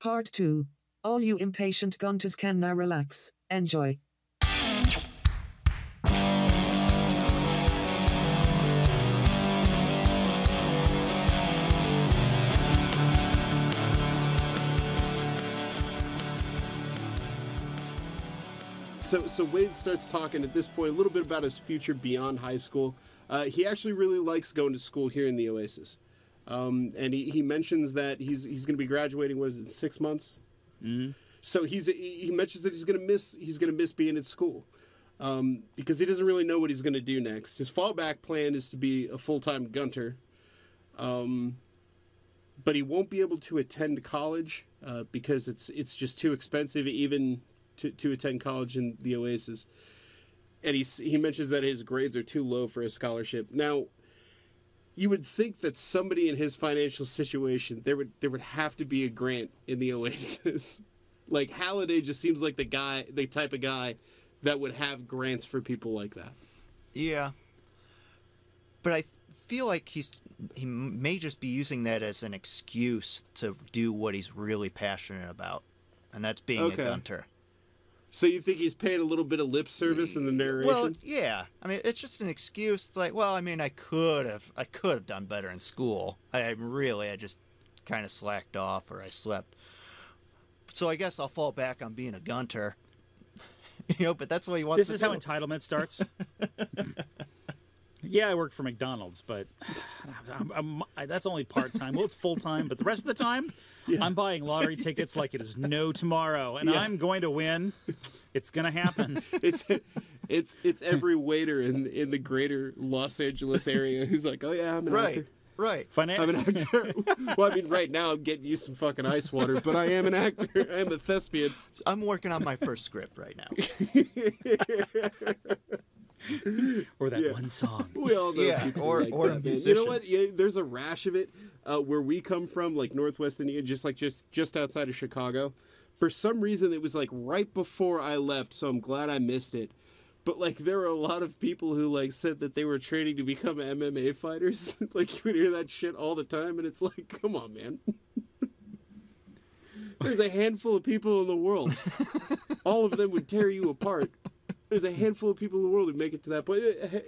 Part 2. All you impatient gunters can now relax. Enjoy. So Wade starts talking at this point a little bit about his future beyond high school. He actually really likes going to school here in the Oasis. And he mentions that he's going to be graduating, what is it, 6 months? Mm-hmm. So he mentions that he's going to miss being at school. Because he doesn't really know what he's going to do next. His fallback plan is to be a full-time gunter. But he won't be able to attend college because it's just too expensive even to attend college in the Oasis. And he mentions that his grades are too low for a scholarship. Now, you would think that somebody in his financial situation, there would have to be a grant in the Oasis. Like, Halliday just seems like the type of guy that would have grants for people like that. Yeah. But I feel like he may just be using that as an excuse to do what he's really passionate about, and that's being a gunter. So you think he's paying a little bit of lip service in the narration? Well, yeah. I mean, it's just an excuse. It's like, well, I mean, I could have done better in school. I just kind of slacked off, or I slept. So I guess I'll fall back on being a gunter. But that's what he wants to do. This is how entitlement starts. Yeah, I work for McDonald's, but that's only part-time. Well, it's full-time, but the rest of the time, I'm buying lottery tickets like it is no tomorrow, and I'm going to win. It's going to happen. It's every waiter in the greater Los Angeles area who's like, oh, yeah, I'm an actor. Right. I'm an actor. Well, I mean, right now I'm getting you some fucking ice water, but I am an actor. I am a thespian. I'm working on my first script right now. Or that one song. We all know people or that, a musician. You know what? Yeah, there's a rash of it where we come from, like Northwest Indiana, just outside of Chicago. For some reason, it was like right before I left, so I'm glad I missed it. But like, there were a lot of people who like said that they were training to become MMA fighters. Like, you would hear that shit all the time, and it's like, come on, man. There's a handful of people in the world. All of them would tear you apart. There's a handful of people in the world who make it to that point.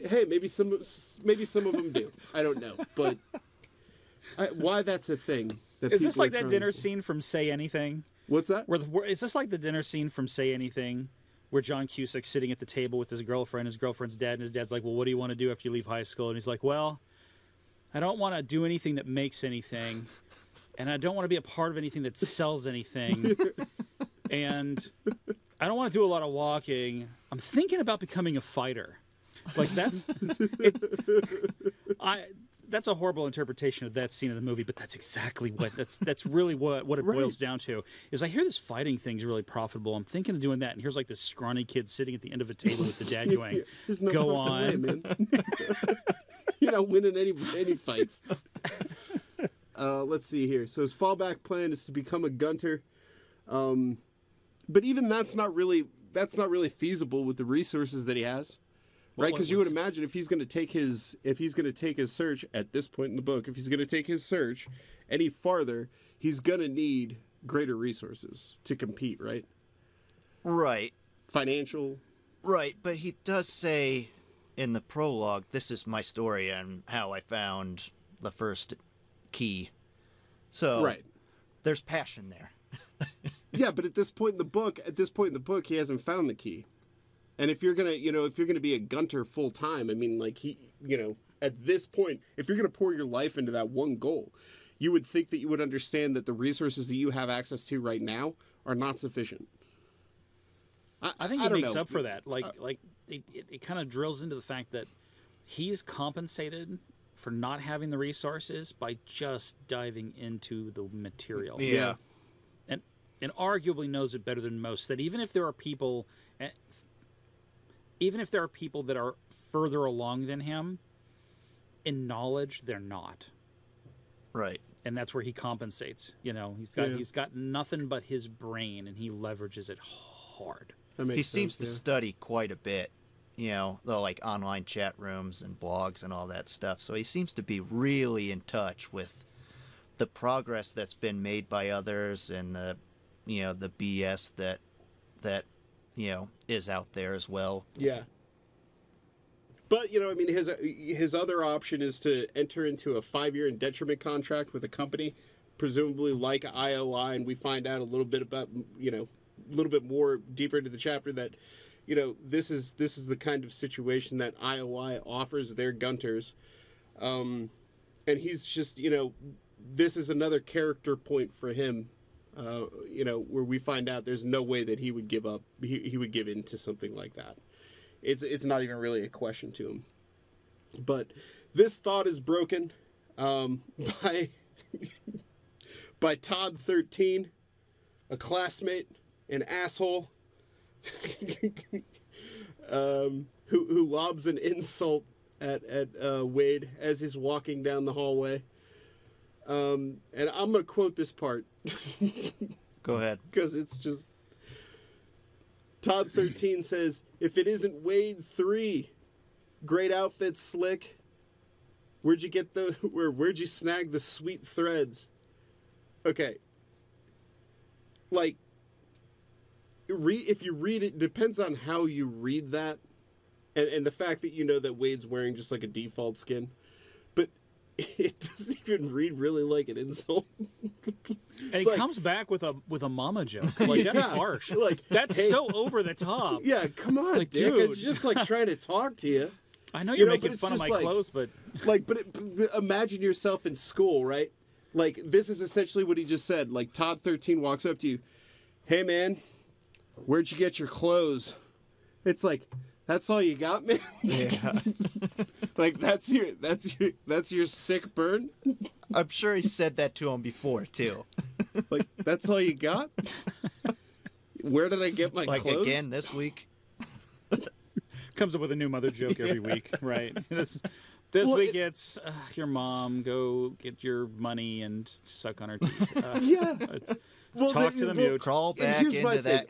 Hey, maybe some of them do. I don't know, but why that's a thing? Is this like that dinner scene from Say Anything? What's that? Is this like the dinner scene from Say Anything, where John Cusack's sitting at the table with his girlfriend's dad, and his dad's like, "Well, what do you want to do after you leave high school?" And he's like, "Well, I don't want to do anything that makes anything, and I don't want to be a part of anything that sells anything, and I don't want to do a lot of walking. I'm thinking about becoming a fighter." Like, that's a horrible interpretation of that scene in the movie, but that's exactly that's really what it boils down to. Is I hear this fighting thing's really profitable. I'm thinking of doing that, and here's like this scrawny kid sitting at the end of a table with the dad going, no "Go on, way, man." You're not winning any fights. Let's see here. So his fallback plan is to become a gunter. But even that's not really feasible with the resources that he has, right? Because you would imagine if he's going to take his search at this point in the book, if he's going to take his search any farther, he's going to need greater resources to compete, right? Right. Financial. Right, but he does say in the prologue, "This is my story and how I found the first key." So there's passion there. Yeah, but at this point in the book, he hasn't found the key. And if you're gonna be a gunter full time, I mean, like, at this point, if you're gonna pour your life into that one goal, you would think that you would understand that the resources that you have access to right now are not sufficient. I think it makes up for that. It kind of drills into the fact that he's compensated for not having the resources by just diving into the material. Yeah. And arguably knows it better than most. That even if there are people that are further along than him, in knowledge, they're not. Right. And that's where he compensates. He's got nothing but his brain, and he leverages it hard. He seems to study quite a bit, the like online chat rooms and blogs and all that stuff. So he seems to be really in touch with the progress that's been made by others and the the BS that is out there as well. Yeah. But, I mean, his other option is to enter into a 5-year indenturement contract with a company, presumably like IOI, and we find out a little bit about, a little bit more deeper into the chapter that, this is the kind of situation that IOI offers their gunters. And he's just, this is another character point for him, where we find out there's no way that he would give up, he would give in to something like that. It's not even really a question to him. But this thought is broken by Todd 13, a classmate, an asshole, who lobs an insult at Wade as he's walking down the hallway. And I'm going to quote this part. Go ahead. Because it's just... Todd 13 says, "If it isn't Wade 3, great outfit, slick. Where'd you snag the sweet threads?" Okay. Like, if you read it, depends on how you read that. And the fact that that Wade's wearing just like a default skin. But it doesn't even read really like an insult. And he comes back with a mama joke. Like, that's harsh. Like, that's so over the top. Yeah, come on, like, Dick. Dude. It's just like trying to talk to you. I know you're making fun of my clothes, but... imagine yourself in school, right? Like, this is essentially what he just said. Like, Todd 13 walks up to you. "Hey, man, where'd you get your clothes?" It's like, that's all you got, man? Yeah. Like, that's your sick burn? I'm sure he said that to him before, too. Like, that's all you got? Where did I get my clothes? Like, again, this week? Comes up with a new mother joke every week, right? This week it's, your mom, go get your money and suck on her teeth. Yeah. Talk to the mute. Crawl back into that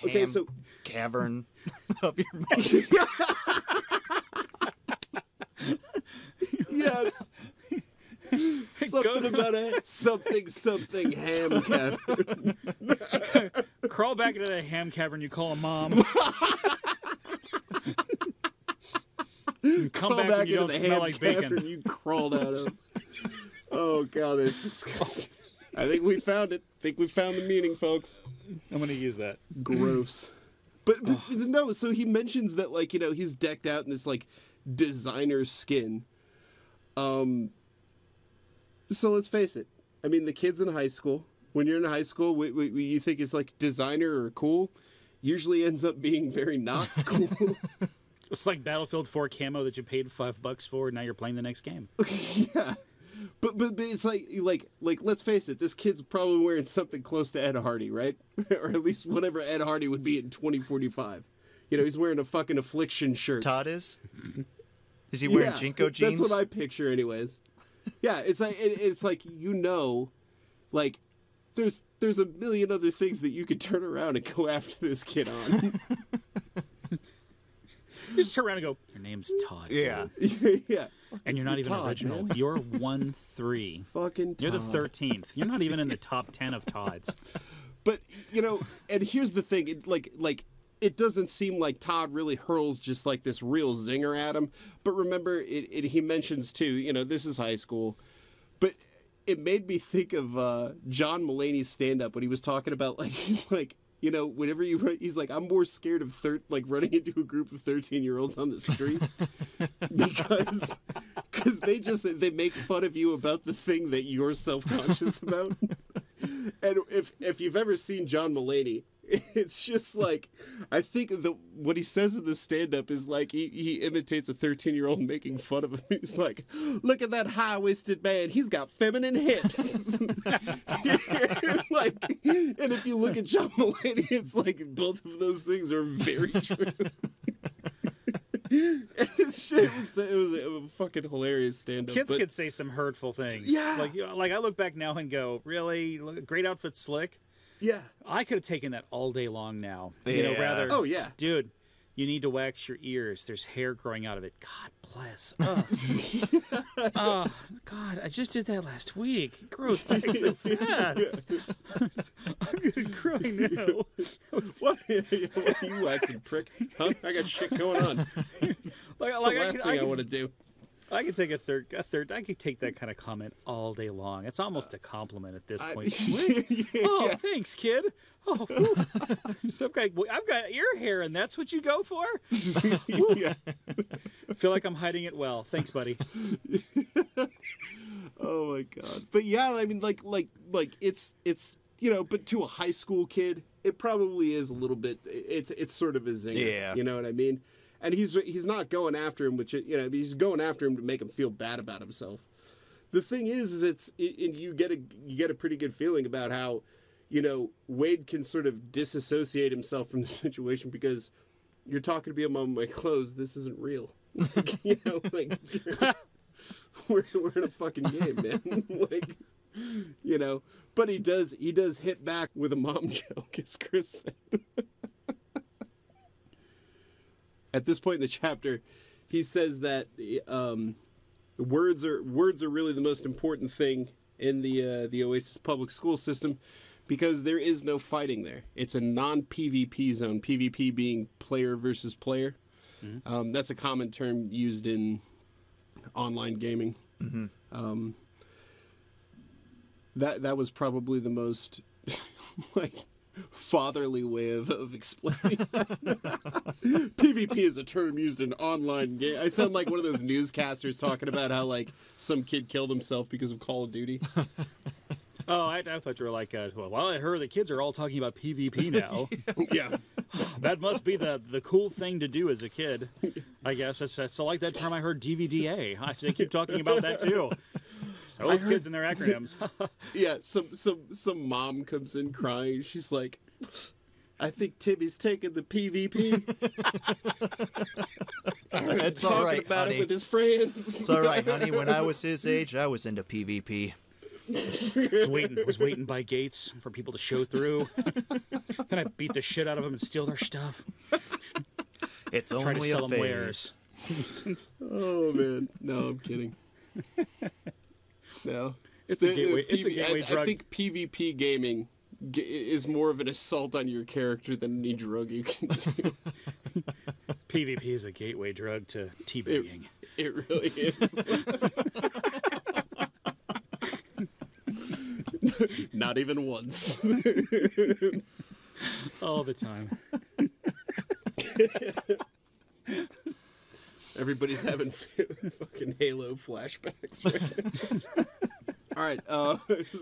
cavern of your mouth. Yes. Something about something ham cavern. Crawl back into the ham cavern you call a mom. Come back and you don't smell like bacon. You crawled out of. Oh God, that's disgusting. I think we found it. I think we found the meaning, folks. I'm gonna use that. Gross. But no, so he mentions that he's decked out in this designer skin. So let's face it. I mean, the kids in high school, when you're in high school, what you think is designer or cool, usually ends up being very not cool. It's like Battlefield 4 camo that you paid $5 for, and now you're playing the next game. Yeah. But it's like let's face it, this kid's probably wearing something close to Ed Hardy, right? Or at least whatever Ed Hardy would be in 2045. He's wearing a fucking Affliction shirt. Todd is? Is he wearing Jinko jeans? That's what I picture anyways. Yeah, it's like there's a million other things that you could turn around and go after this kid on. You just turn around and go, "Your name's Todd." Yeah. Yeah. And you're not even Todd, original. Man. You're 1-3. Fucking Todd. You're the 13th. You're not even in the top 10 of Todds. But, and here's the thing. It doesn't seem like Todd really hurls just this real zinger at him. But remember, he mentions, too, this is high school. But it made me think of John Mulaney's stand-up when he was talking about, he's like, whenever he's like, I'm more scared of running into a group of 13-year-olds on the street because they make fun of you about the thing that you're self-conscious about. And if you've ever seen John Mulaney, it's just I think what he says in the stand-up is he imitates a 13-year-old making fun of him. He's like, "Look at that high-waisted man. He's got feminine hips." And if you look at John Mulaney, it's both of those things are very true. It was a fucking hilarious stand-up. Kids could say some hurtful things. Yeah. Like I look back now and go, really? Great outfit, slick. Yeah. I could have taken that all day long now. Yeah. Rather. Oh, yeah. Dude, You need to wax your ears. There's hair growing out of it. God bless. Oh, God, I just did that last week. It grows back so fast. I'm going to cry now. What are you waxing, prick? Huh? I got shit going on. That's the last thing I want to do. I could take a third. I could take that kind of comment all day long. It's almost a compliment at this point. Oh, thanks, kid. Oh, so I've got ear hair, and that's what you go for? Yeah. I feel like I'm hiding it well. Thanks, buddy. Oh my god. But yeah, I mean, like it's but to a high school kid, it probably is a little bit. It's sort of a zinger. Yeah. You know what I mean? And he's not going after him, he's going after him to make him feel bad about himself. The thing is you get a pretty good feeling about how, Wade can sort of disassociate himself from the situation because you're talking to me about my clothes. This isn't real. We're in a fucking game, man. But he does hit back with a mom joke, as Chris said. At this point in the chapter, he says that words are really the most important thing in the Oasis public school system because there is no fighting there. It's a non-PvP zone, PvP being player versus player. Mm-hmm. That's a common term used in online gaming. Mm-hmm. That was probably the most fatherly way of explaining that. PvP is a term used in online game. I sound like one of those newscasters talking about how some kid killed himself because of Call of Duty. Oh, I thought you were like, well, I heard the kids are all talking about PvP now. Yeah. That must be the cool thing to do as a kid. I guess that's like that term I heard, DVDA. They keep talking about that too. Those kids and their acronyms. Yeah, some mom comes in crying. She's like, I think Timmy's taking the PvP. It's all right, about honey. it with his friends. It's all right, honey. When I was his age, I was into PvP. was waiting by gates for people to show through. Then I beat the shit out of them and steal their stuff. It's Try to only sell a them phase. wares. Oh man, no, I'm kidding. No, It's a gateway drug. I think PvP gaming is more of an assault on your character than any drug you can do. PvP is a gateway drug to teabagging. It really is. Not even once. All the time. Everybody's having fucking Halo flashbacks, right? All right,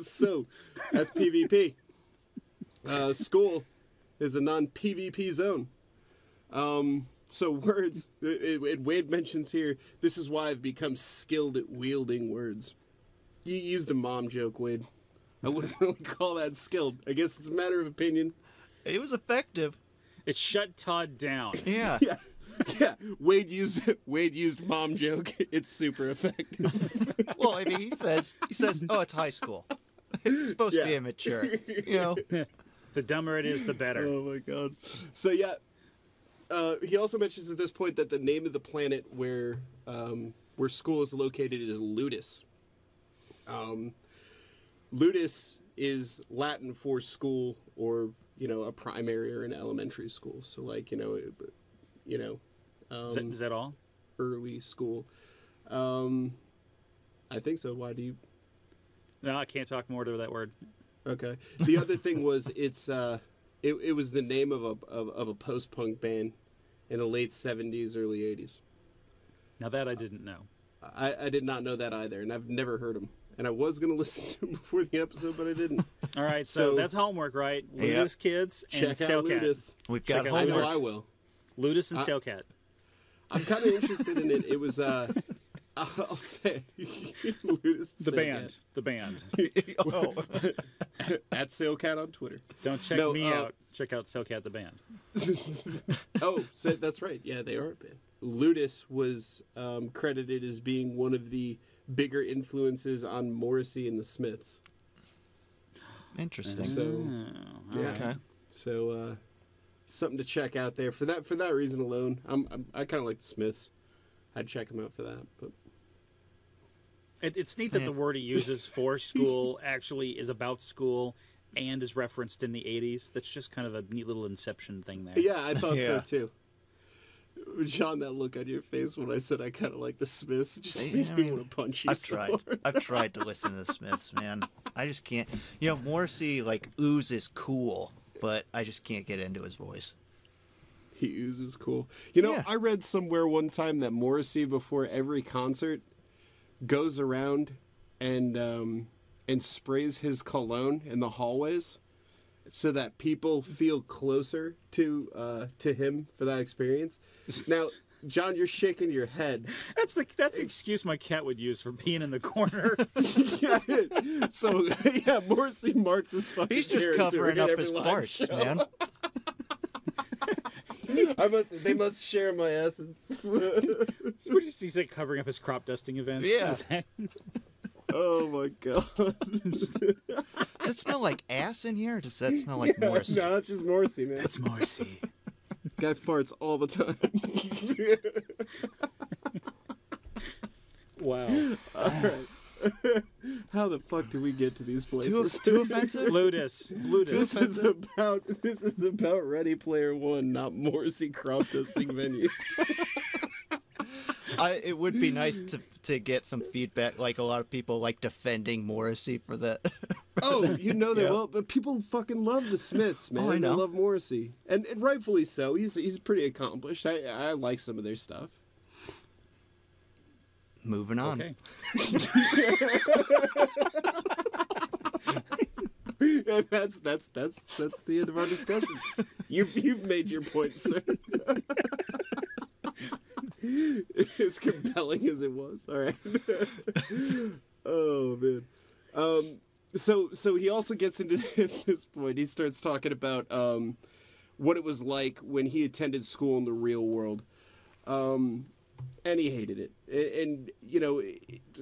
so that's PvP. School is a non-PvP zone. So words, Wade mentions here, this is why I've become skilled at wielding words. You used a mom joke, Wade. I wouldn't really call that skilled. I guess it's a matter of opinion. It was effective. It shut Todd down. Yeah. Yeah. Wade used mom joke. It's super effective. Well, I mean, he says, oh, it's high school. It's supposed to be immature. The dumber it is, the better. Oh my god. So yeah, he also mentions at this point that the name of the planet where school is located is Ludus. Ludus is Latin for school, or a primary or an elementary school. So Is that all? Early school. I think so. Why do you? No, I can't talk more to that word. Okay. The other thing was it was the name of a post-punk band in the late 70s, early 80s. Now that I didn't know. I did not know that either, and I've never heard them. And I was going to listen to them before the episode, but I didn't. All right, so that's homework, right? Ludus Kids and Check out Sailcat. Ludus. We've got I know homework. I will. Ludus and Sailcat. I'm kind of interested in it. It was, I'll say, Ludus The Sailcat. band. Oh. At Sailcat on Twitter. Don't check me out. Check out Sailcat the band. Oh, so that's right. Yeah, they are a band. Ludus was credited as being one of the bigger influences on Morrissey and the Smiths. Interesting. So, yeah. Okay. So, something to check out there for that reason alone. I kind of like the Smiths. I'd check them out for that. But It's neat that the word he uses for school actually is about school and is referenced in the 80s. That's just kind of a neat little Inception thing there. yeah, I thought so too. John, that look on your face when I said I kind of like the Smiths just made me want to punch you. I've tried to listen to the Smiths, man. I just can't. You know, Morrissey like oozes cool, but I just can't get into his voice. He oozes cool. You know, I read somewhere one time that Morrissey, before every concert, goes around and sprays his cologne in the hallways so that people feel closer to him for that experience. Now, John, you're shaking your head. That's the excuse my cat would use for being in the corner. Yeah, so, yeah, Morrissey marks his fucking He's just covering up his farts, man. They must share my essence. What is he say? Covering up his crop dusting events? Yeah. Oh my god. Does it smell like ass in here, or does that smell like Morrissey? No, it's just Morrissey, man. That's Morrissey. Guy farts all the time. Wow. All right. How the fuck do we get to these places? Too offensive? Ludus. This is about Ready Player One, not Morrissey crop dusting venue. It would be nice to get some feedback, like a lot of people like defending Morrissey for that. Oh, you know they will, but people fucking love the Smiths, man. Oh, I know. They love Morrissey, and rightfully so. He's pretty accomplished. I like some of their stuff. Moving on. Okay. And that's the end of our discussion. You've made your point, sir. As compelling as it was. All right. Oh man. So he also gets into this point. He starts talking about what it was like when he attended school in the real world. And he hated it. And you know,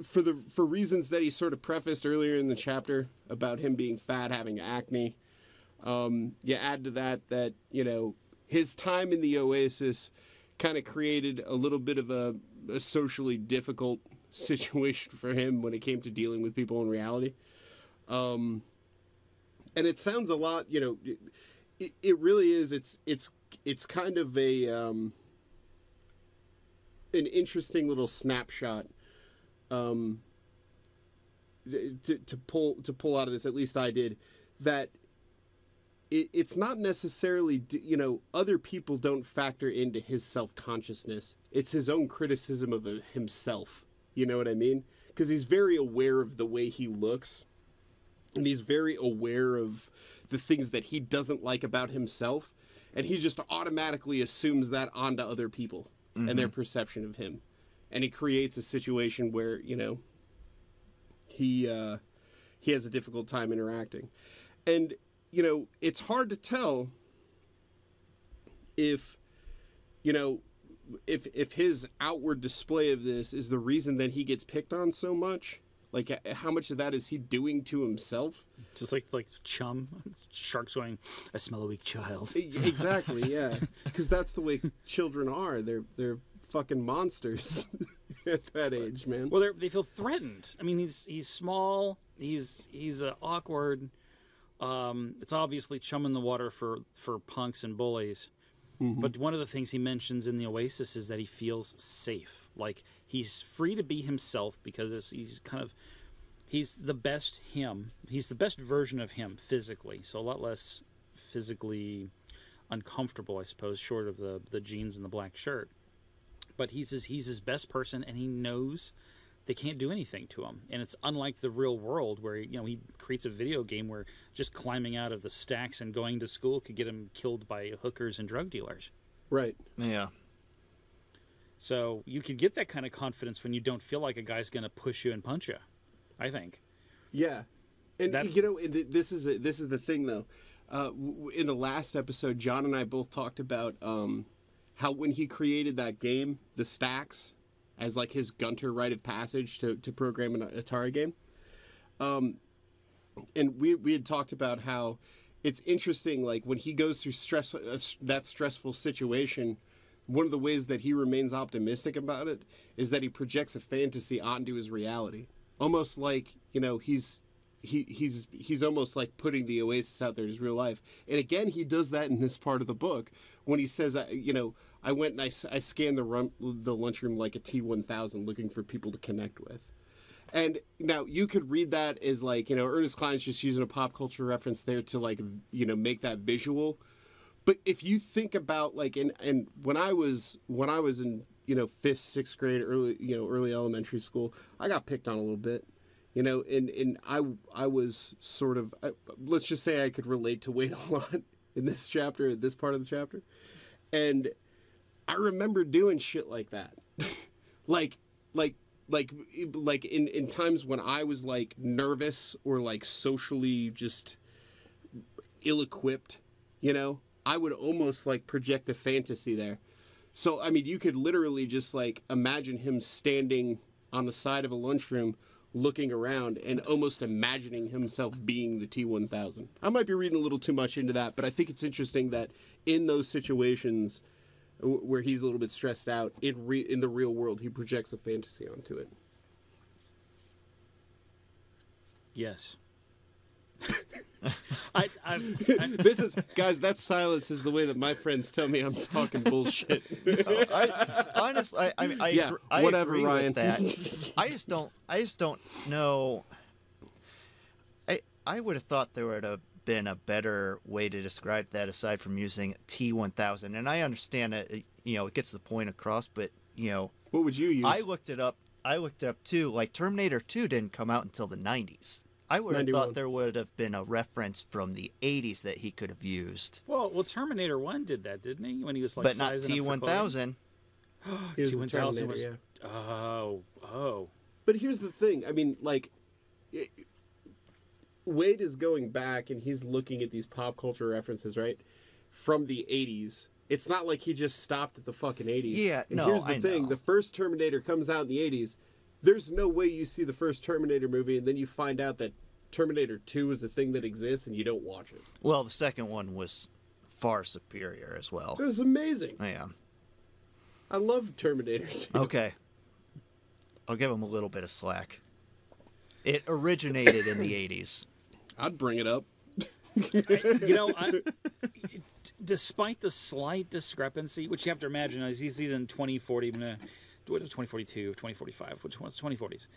for reasons that he sort of prefaced earlier in the chapter about him being fat, having acne. You add to that, you know, his time in the Oasis kind of created a little bit of a socially difficult situation for him when it came to dealing with people in reality. And it sounds a lot, you know, it really is. It's kind of an interesting little snapshot to pull out of this. At least I did. That it's not necessarily, you know, other people don't factor into his self-consciousness. It's his own criticism of himself. You know what I mean? Because he's very aware of the way he looks, and he's very aware of the things that he doesn't like about himself, and he just automatically assumes that onto other people and their perception of him. And he creates a situation where, you know, he has a difficult time interacting. And, you know, it's hard to tell if, you know, if his outward display of this is the reason that he gets picked on so much. Like, how much of that is he doing to himself? Just like Chum. Sharks going, I smell a weak child. Exactly, yeah. Because that's the way children are. They're fucking monsters at that age, man. Well, they feel threatened. I mean, he's small. He's awkward. It's obviously chum in the water for punks and bullies. Mm-hmm. But one of the things he mentions in the Oasis is that he feels safe. Like, he's free to be himself because he's the best him. He's the best version of him physically. So a lot less physically uncomfortable, I suppose, short of the jeans and the black shirt. But he's his best person, and he knows they can't do anything to him. And it's unlike the real world where, you know, he creates a video game where just climbing out of the stacks and going to school could get him killed by hookers and drug dealers. Right. Yeah. So you could get that kind of confidence when you don't feel like a guy's going to push you and punch you, I think. Yeah. And, you know, this is the thing, though. In the last episode, John and I both talked about how when he created that game, the stacks, as like his Gunter rite of passage to program an Atari game. And we had talked about how it's interesting, like when he goes through that stressful situation, one of the ways that he remains optimistic about it is that he projects a fantasy onto his reality, almost like, you know, he's almost like putting the Oasis out there in his real life. And again, he does that in this part of the book when he says, you know, I went and I scanned the lunchroom like a T-1000 looking for people to connect with. And now you could read that as like, you know, Ernest Cline's just using a pop culture reference there to like, you know, make that visual. But if you think about like, and when I was in, you know, 5th, 6th grade, early elementary school, I got picked on a little bit, you know, and I was sort of, let's just say I could relate to Wade a lot in this chapter, this part of the chapter. And I remember doing shit like that. like in times when I was like nervous or like socially just ill-equipped, you know, I would almost like project a fantasy there. So, I mean, you could literally just like imagine him standing on the side of a lunchroom looking around and almost imagining himself being the T-1000. I might be reading a little too much into that, but I think it's interesting that in those situations where he's a little bit stressed out, in the real world, he projects a fantasy onto it. Yes. This is, guys, that silence is the way that my friends tell me I'm talking bullshit. Honestly, I whatever, agree Ryan. with that. I just don't know. I would have thought there would have been a better way to describe that aside from using T-1000. And I understand that, you know, it gets the point across, but, you know, What would you use? I looked it up too. Like Terminator 2 didn't come out until the 90s. I would have 91. thought there would have been a reference from the 80s that he could have used. Well, Terminator 1 did that, didn't he? When he was like, But not sizing up for clothing? T-1000. He was the T-1000 Terminator, was. yeah. Oh. But here's the thing. I mean, like, Wade is going back and he's looking at these pop culture references, right? From the 80s. It's not like he just stopped at the fucking 80s. Yeah, and no, here's the I thing. know. The first Terminator comes out in the 80s. There's no way you see the first Terminator movie and then you find out that Terminator 2 is a thing that exists and you don't watch it. Well, the second one was far superior as well. It was amazing. Yeah. I love Terminator 2. Okay. I'll give him a little bit of slack. It originated in the 80s. I'd bring it up. You know, despite the slight discrepancy, which you have to imagine, he's in 2040, what is 2042, 2045, which one's 2040s?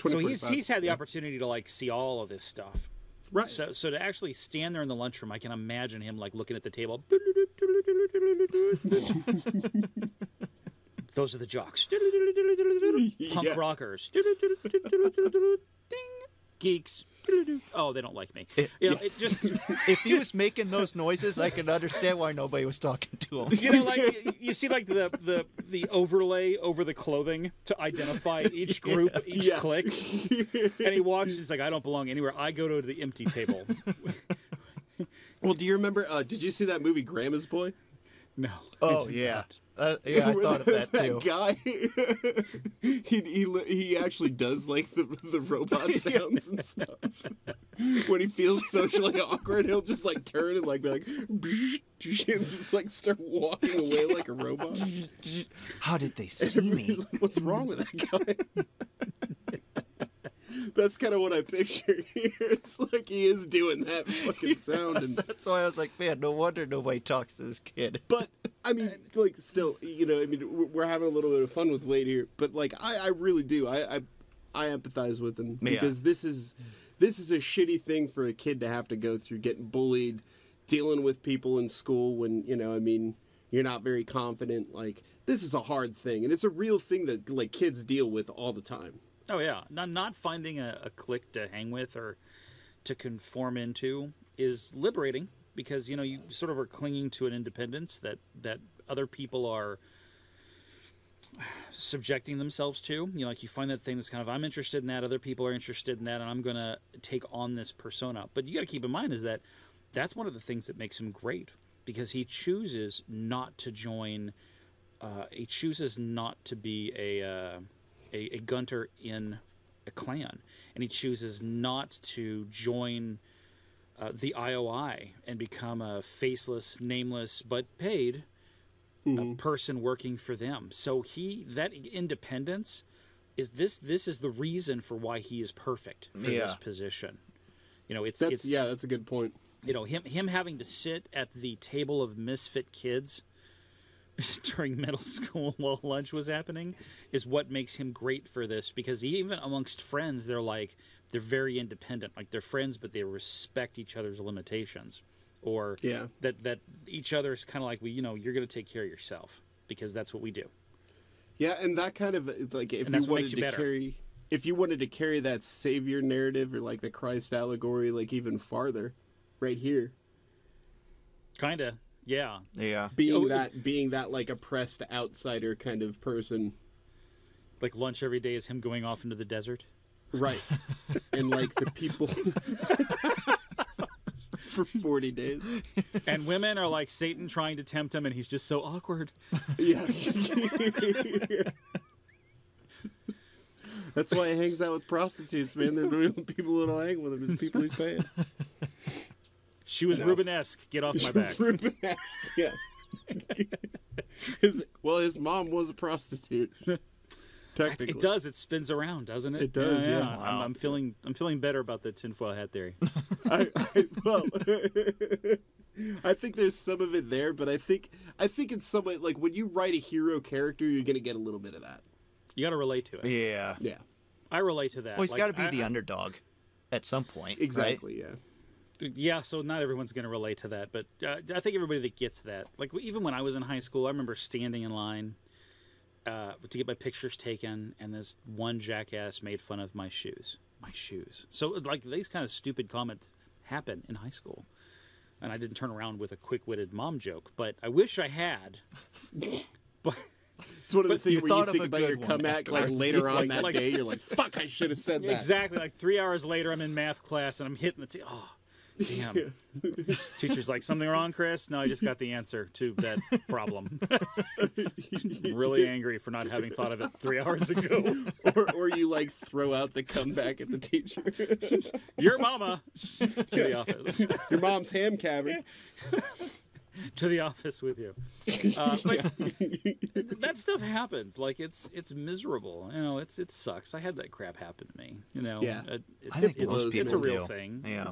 So he's had the opportunity to like see all of this stuff. Right. So to actually stand there in the lunchroom, I can imagine him like looking at the table. Those are the jocks. Punk Yeah. rockers. Ding. Geeks. Oh, they don't like me. You know, it just If he was making those noises, I could understand why nobody was talking to him. you know, like you see, like the overlay over the clothing to identify each group, each Yeah. clique. And he walks, and he's like, "I don't belong anywhere. I go to the empty table." Well, do you remember, did you see that movie Grandma's Boy? No. Oh, I do yeah. not. Yeah, I thought of that too. Guy, he actually does like the robot sounds and stuff. When he feels socially awkward, he'll just like turn and like be like, and just like start walking away like a robot. How did they see me? Everybody's like, what's wrong with that guy? That's kind of what I picture here. It's like he is doing that fucking sound. And That's why I was like, man, no wonder nobody talks to this kid. but I mean, like, still, you know, I mean, we're having a little bit of fun with Wade here, but like, I really do. I empathize with him because this is a shitty thing for a kid to have to go through, getting bullied, dealing with people in school when, you know, I mean, you're not very confident. Like, this is a hard thing, and it's a real thing that like kids deal with all the time. Oh yeah, not finding a clique to hang with or to conform into is liberating because you know you sort of are clinging to an independence that other people are subjecting themselves to. You know, like you find that thing that's kind of I'm interested in that, other people are interested in that, and I'm gonna take on this persona. But you got to keep in mind is that that's one of the things that makes him great because he chooses not to join. He chooses not to be a gunter in a clan, and he chooses not to join the IOI and become a faceless, nameless, but paid person working for them. So that independence is this is the reason for why he is perfect for this position. You know, that's a good point. You know, him having to sit at the table of misfit kids during middle school while lunch was happening is what makes him great for this, because even amongst friends, they're very independent. Like, they're friends, but they respect each other's limitations, or that each other is kind of like, well, you know, you're going to take care of yourself because that's what we do. Yeah, and that kind of, like, if you wanted to carry that savior narrative or like the Christ allegory like even farther, right here, kind of. Yeah. Being that like oppressed outsider kind of person. Like, lunch every day is him going off into the desert. Right. And like the people for 40 days. And women are like Satan trying to tempt him, and he's just so awkward. Yeah. That's why he hangs out with prostitutes, man. They're the real people that'll hang with him, is people he's paying. She was Rubenesque. Get off my back. Rubenesque, yeah. His mom was a prostitute. Technically, it does. It spins around, doesn't it? It does. Yeah. Wow. I'm feeling better about the tinfoil hat theory. I think there's some of it there, but I think it's somewhat like when you write a hero character, you're gonna get a little bit of that. You got to relate to it. Yeah. I relate to that. Well, he's got to be the underdog at some point. Exactly. Right? Yeah. Yeah, so not everyone's going to relate to that, but I think everybody that gets that, like even when I was in high school, I remember standing in line to get my pictures taken, and this one jackass made fun of my shoes. So like these kind of stupid comments happen in high school, and I didn't turn around with a quick-witted mom joke, but I wish I had. But it's one of those things where you think about your one comeback like later on that day. You're like, "Fuck! I should have said that." Exactly. Like 3 hours later, I'm in math class and I'm hitting the oh. Damn. Teacher's like, something wrong, Chris? No, I just got the answer to that problem. Really angry for not having thought of it 3 hours ago. Or you like throw out the comeback at the teacher. Your mama. To the office. Your mom's ham cavern. To the office with you. But that stuff happens. Like, it's miserable. You know, it sucks. I had that crap happen to me. You know, yeah. It's a real thing. Yeah.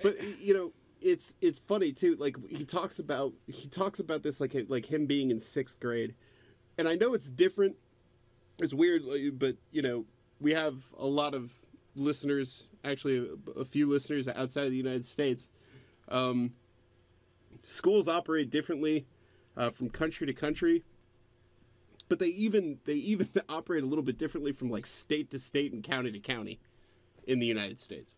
But you know, it's funny too. Like he talks about this like him being in 6th grade, and I know it's different. It's weird, but you know, we have a lot of listeners. Actually, a few listeners outside of the United States. Schools operate differently from country to country, but they even operate a little bit differently from like state to state and county to county in the United States.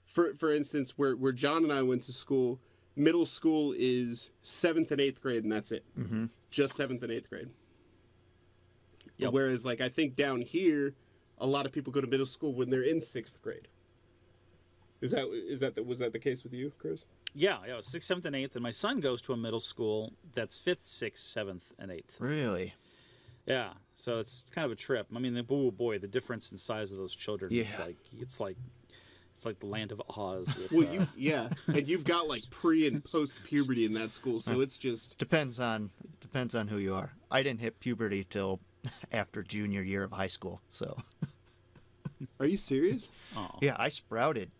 For instance, where John and I went to school, middle school is 7th and 8th grade, and that's it. Mm-hmm. Just 7th and 8th grade. Yep. Whereas, like, I think down here, a lot of people go to middle school when they're in 6th grade. Was that the case with you, Chris? Yeah, it was 6th, 7th, and 8th, and my son goes to a middle school that's 5th, 6th, 7th, and 8th. Really? Yeah, so it's kind of a trip. I mean, oh boy, the difference in size of those children. Yeah. It's like the land of Oz. With, and you've got like pre and post puberty in that school, so it's just depends on who you are. I didn't hit puberty till after junior year of high school. So, are you serious? Oh. Yeah, I sprouted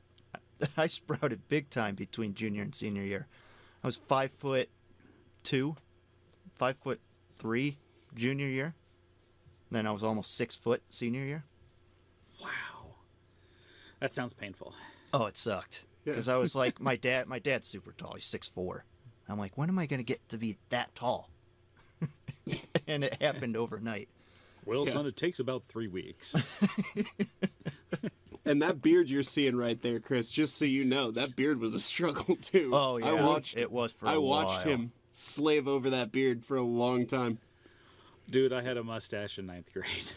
big time between junior and senior year. I was 5'2", 5'3" junior year. Then I was almost 6 foot senior year. Wow. That sounds painful. Oh, it sucked. Because I was like, my dad's super tall. He's 6'4". I'm like, when am I going to get to be that tall? And it happened overnight. Well, son, it takes about 3 weeks. And that beard you're seeing right there, Chris, just so you know, that beard was a struggle too. Oh, yeah. It was for a while. I watched him slave over that beard for a long time. Dude, I had a mustache in 9th grade.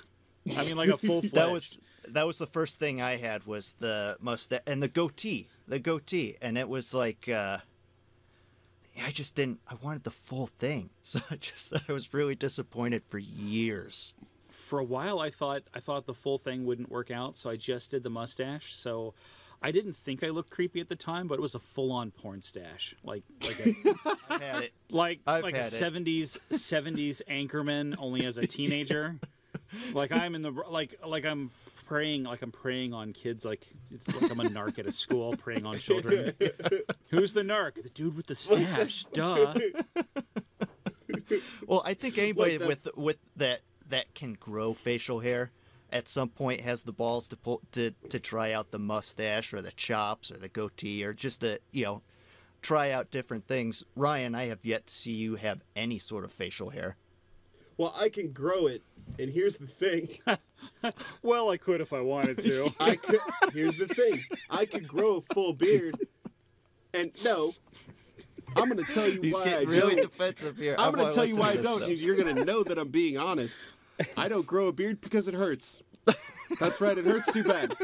I mean, like a full-fledged. That was the first thing I had, was the mustache and the goatee. And it was like, I wanted the full thing. So I was really disappointed for years. For a while, I thought the full thing wouldn't work out, so I just did the mustache. So I didn't think I looked creepy at the time, but it was a full-on porn stash, like I've had it. a had it. 70s anchorman, only as a teenager. Like I'm in the I'm preying on kids, like it's like I'm a narc at a school preying on children. Who's the narc? The dude with the stash. Duh. Well, I think anybody with that can grow facial hair at some point has the balls to try out the mustache or the chops or the goatee or just to try out different things. Ryan, I have yet to see you have any sort of facial hair. Well, I can grow it, and here's the thing. Well, I could if I wanted to. Here's the thing. I could grow a full beard, and no, I'm going to tell you He's why getting I really don't. defensive here. I'm going to tell you why I listen to don't. this And you're going to know that I'm being honest. I don't grow a beard because it hurts. That's right, it hurts too bad.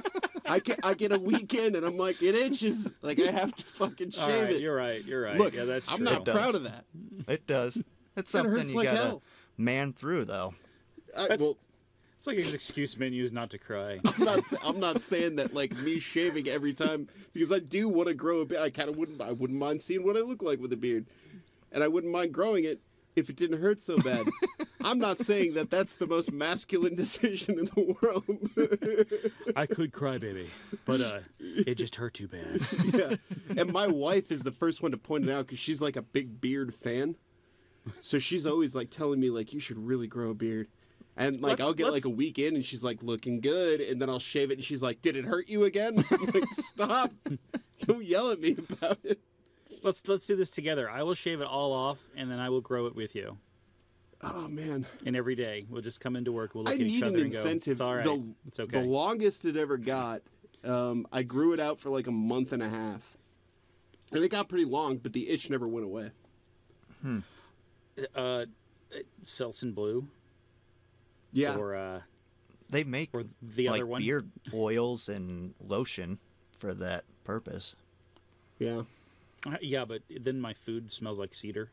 I get a weekend and I'm like, it itches. Like I have to fucking shave All right, it. You're right. Look, Yeah, that's I'm true. not proud of that. stuff. It does. It's It something hurts you like gotta hell. man through, though. Well, It's like an excuse men use not to cry. I'm not saying that like me shaving every time because I do want to grow a beard. I wouldn't mind seeing what I look like with a beard, and I wouldn't mind growing it if it didn't hurt so bad. I'm not saying that that's the most masculine decision in the world. I could cry, baby, but it just hurt too bad. Yeah, and my wife is the first one to point it out because she's like a big beard fan, so she's always like telling me like you should really grow a beard. And like I'll get like a week in and she's like looking good, and then I'll shave it and she's like, "Did it hurt you again?" I'm like, "Stop! Don't yell at me about it." Let's do this together. I will shave it all off, and then I will grow it with you. Oh man! And every day we'll just come into work. We'll look I at each need other an and go, incentive. "It's all right. It's okay." The longest it ever got, I grew it out for like a month and a half, and it got pretty long, but the itch never went away. Selsun Blue. Yeah. Or They make or the like other one. beard oils and lotion for that purpose. Yeah. Yeah, but then my food smells like cedar.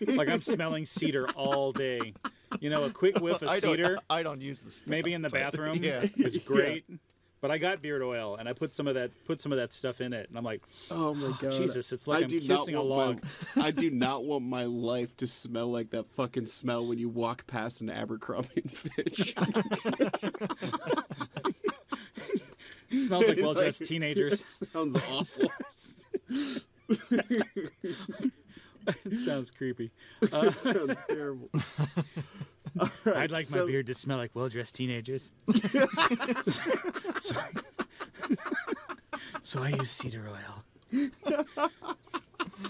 Like I'm smelling cedar all day. You know, a quick whiff of cedar, I don't use the stuff. maybe in the but- bathroom, Yeah. is great. But I got beard oil, and I put some of that stuff in it, and I'm like, Oh my god. Jesus, it's like I'm do not kissing a want log. I do not want my life to smell like that fucking smell when you walk past an Abercrombie and Fitch. It smells like It's well-dressed like- teenagers. It sounds awful. It sounds creepy. It sounds terrible. All right, I'd like my beard to smell like well-dressed teenagers. So I use cedar oil.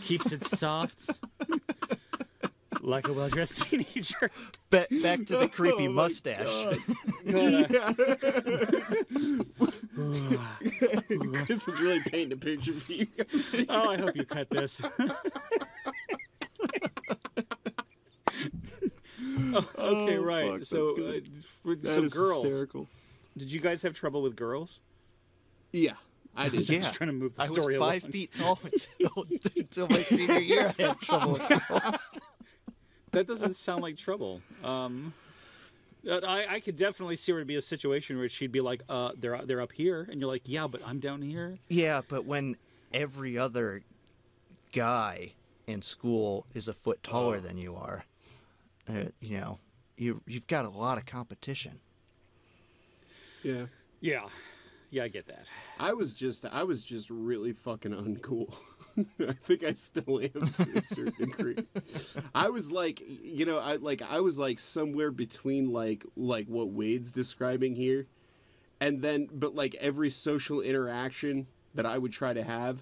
Keeps it soft, like a well-dressed teenager. Back to the creepy Oh my mustache. Chris is really painting a picture for you guys. Oh, I hope you cut this. Okay, right. fuck, So, that's good. That so is girls. hysterical. Did you guys have trouble with girls? Yeah, I did. Yeah. Just trying to move the I was story 5 along. feet tall until my senior year. I had trouble with girls. That doesn't sound like trouble. I could definitely see where it'd be a situation where she'd be like, they're up here, and you're like, yeah, but I'm down here. Yeah, but when every other guy in school is a foot taller than you are, you've got a lot of competition. Yeah. Yeah, I get that. I was just really fucking uncool. I think I still am to a certain degree. I was like, I was like somewhere between like what Wade's describing here, and then but like every social interaction that I would try to have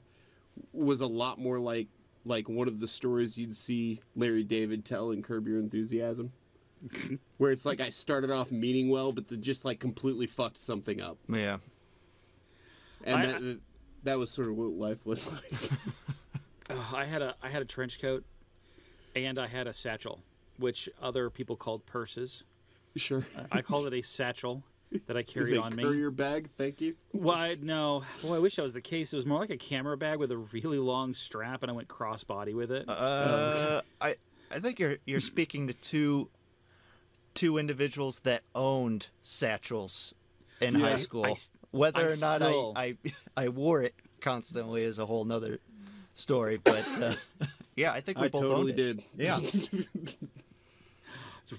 was a lot more like one of the stories you'd see Larry David tell in Curb Your Enthusiasm. Where it's like I started off meaning well, but then just like completely fucked something up. Yeah. And that was sort of what life was like. I had a trench coat, and I had a satchel, which other people called purses. Sure. I called it a satchel that I Is carried it on me. courier bag? Thank you. Well, no. Well, I wish that was the case. It was more like a camera bag with a really long strap, and I went crossbody with it. I think you're speaking to two individuals that owned satchels in high school. Whether I or not still- I wore it constantly is a whole nother story. But yeah, I think we I both totally owned it. did. Yeah,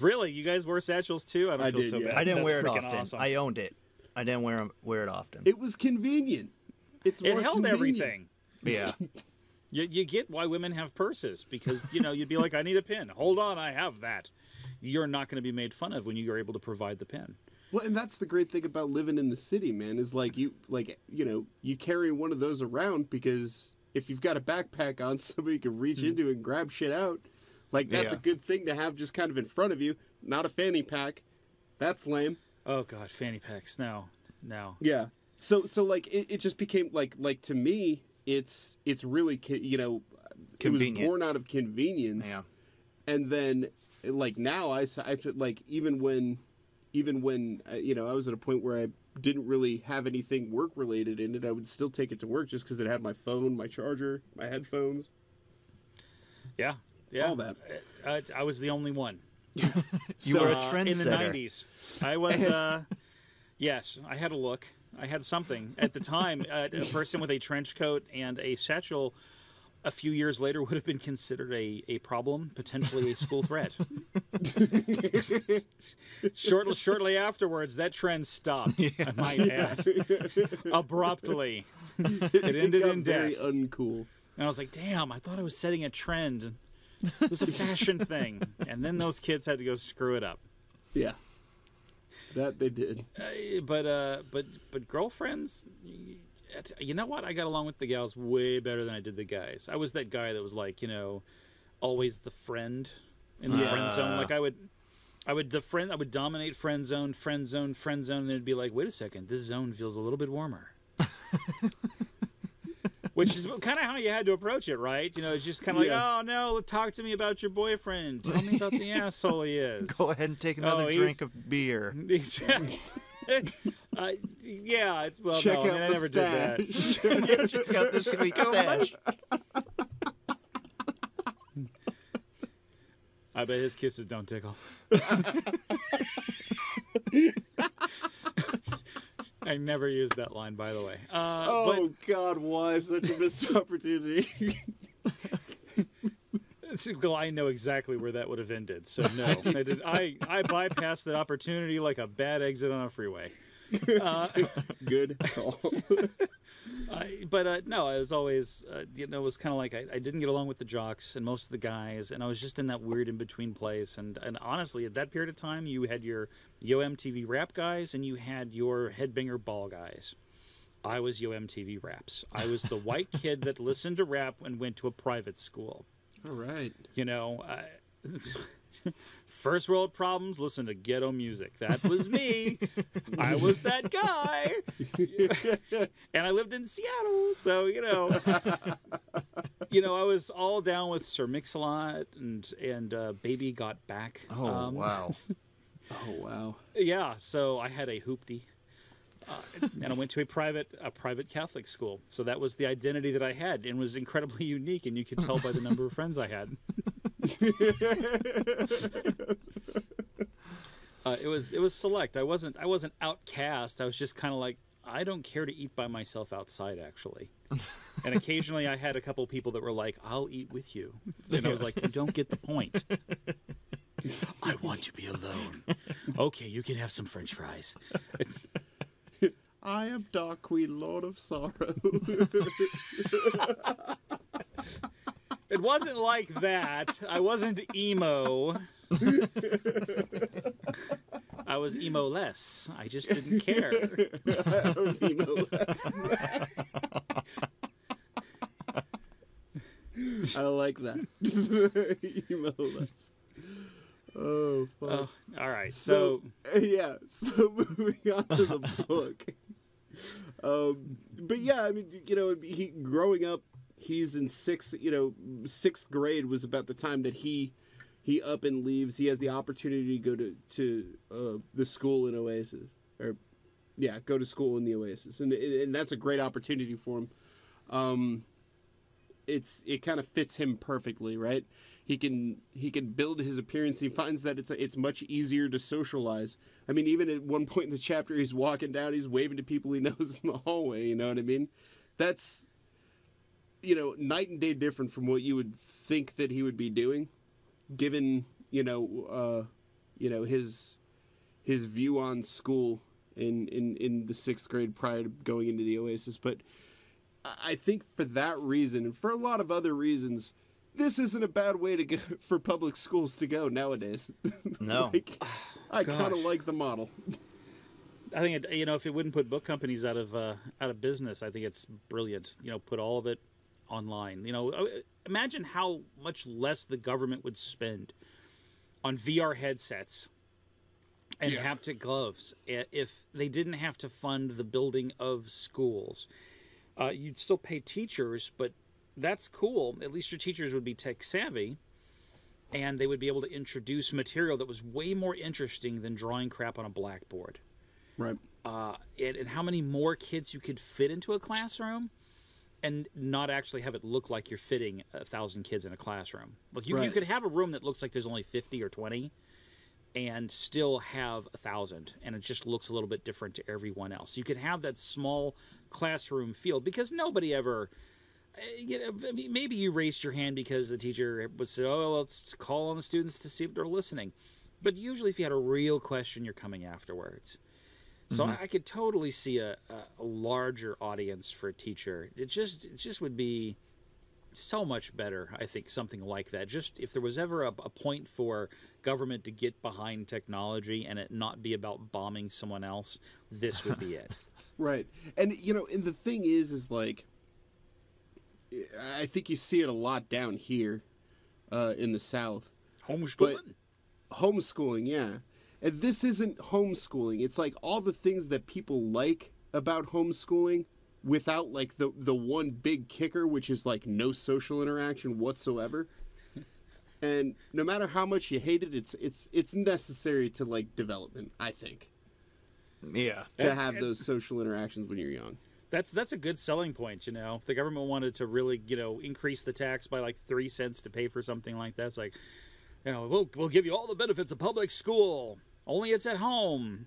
Really, you guys wore satchels too? I don't I feel did, so yeah. bad. I didn't That's wear it freaking often. Awesome. I owned it. I didn't wear it often. It was convenient. It's It more held convenient. everything. Yeah. You get why women have purses because you'd be like, I need a pin. Hold on, I have that. You're not going to be made fun of when you are able to provide the pin. Well, and that's the great thing about living in the city, man. Is you carry one of those around because if you've got a backpack on, somebody can reach into and grab shit out. Like that's Yeah. a good thing to have just kind of in front of you, not a fanny pack. That's lame. Oh God, fanny packs. No. Yeah. So like it just became like to me, it's really it was Convenient. born out of convenience. Yeah. And then like now I like even when I was at a point where I didn't really have anything work related in it, I would still take it to work just because it had my phone, my charger, my headphones. Yeah. All that. I was the only one. You were a In the trendsetter. 90s. I was, yes, I had a look. I had something. At the time, a person with a trench coat and a satchel a few years later would have been considered a problem, potentially a school threat. Shortly afterwards, that trend stopped, I might add. Abruptly. It ended got in very death. uncool. And I was like, damn, I thought I was setting a trend. It was a fashion thing. And then those kids had to go screw it up. Yeah. That they did. But girlfriends, you know what? I got along with the gals way better than I did the guys. I was that guy that was like, always the friend in the friend zone. Like I would dominate friend zone, and then it'd be like, wait a second, this zone feels a little bit warmer. Which is kind of how you had to approach it, right? It's just kind of like, oh no, talk to me about your boyfriend. Tell me about the asshole he is. Go ahead and take another he's- drink of beer. Yeah, it's well. Check no, out I the never did that. stash. Check out the sweet stash. I bet his kisses don't tickle. I never used that line, by the way. Oh God, why such a missed opportunity? Well, I know exactly where that would have ended. So no, I bypassed that opportunity like a bad exit on a freeway. Good call. No, I was always, it was kind of like I didn't get along with the jocks and most of the guys, and I was just in that weird in between place. And honestly, at that period of time, you had your Yo MTV rap guys and you had your headbanger ball guys. I was Yo MTV raps. I was the white kid that listened to rap and went to a private school. All right. First world problems, listen to ghetto music. That was me. I was that guy. And I lived in Seattle. So, I was all down with Sir Mix-a-Lot and Baby Got Back. Oh, wow. Oh wow. Yeah, so I had a hoopty. And I went to a private Catholic school. So that was the identity that I had and was incredibly unique, and you could tell by the number of friends I had. It was select. I wasn't outcast. I was just kind of like, I don't care to eat by myself outside, actually. And occasionally I had a couple people that were like, I'll eat with you. And I was like, you don't get the point. I want to be alone. Okay, you can have some French fries. I am Dark Queen, Lord of Sorrow. It wasn't like that. I wasn't emo. I was emo-less. I just didn't care. I was emo. I like that. Emo less. Oh, fuck. Oh, all right. So yeah, so moving on to the book. But yeah, I mean, he growing up, he's in sixth grade was about the time that he up and leaves. He has the opportunity to go to the school in Oasis, go to school in the Oasis, and that's a great opportunity for him. it kind of fits him perfectly, right? He can build his appearance. And he finds that it's much easier to socialize. I mean, even at one point in the chapter, he's walking down, he's waving to people he knows in the hallway. You know what I mean? That's, night and day different from what you would think that he would be doing, given his view on school in the 6th grade prior to going into the Oasis. But I think for that reason, and for a lot of other reasons, this isn't a bad way to go for public schools to go nowadays. No. I kind of like the model. I think if it wouldn't put book companies out of business, I think it's brilliant. Put all of it online. Imagine how much less the government would spend on VR headsets and haptic gloves if they didn't have to fund the building of schools. You'd still pay teachers, but that's cool. At least your teachers would be tech savvy, and they would be able to introduce material that was way more interesting than drawing crap on a blackboard. Right. And how many more kids you could fit into a classroom and not actually have it look like you're fitting 1,000 kids in a classroom. Like you could have a room that looks like there's only 50 or 20 and still have 1,000, and it just looks a little bit different to everyone else. You could have that small classroom feel because nobody ever... maybe you raised your hand because the teacher would say, "Oh, let's call on the students to see if they're listening." But usually, if you had a real question, you're coming afterwards. So I could totally see a larger audience for a teacher. It just would be so much better, I think, something like that. Just if there was ever a point for government to get behind technology and it not be about bombing someone else, this would be it. Right. And, and the thing is like, I think you see it a lot down here in the South. Homeschooling, yeah. And this isn't homeschooling. It's like all the things that people like about homeschooling without like the one big kicker, which is like no social interaction whatsoever. And no matter how much you hate it, it's necessary to like development, I think. Yeah. To have those social interactions when you're young. That's a good selling point, If the government wanted to really, increase the tax by like 3 cents to pay for something like that, it's like, we'll give you all the benefits of public school. Only it's at home.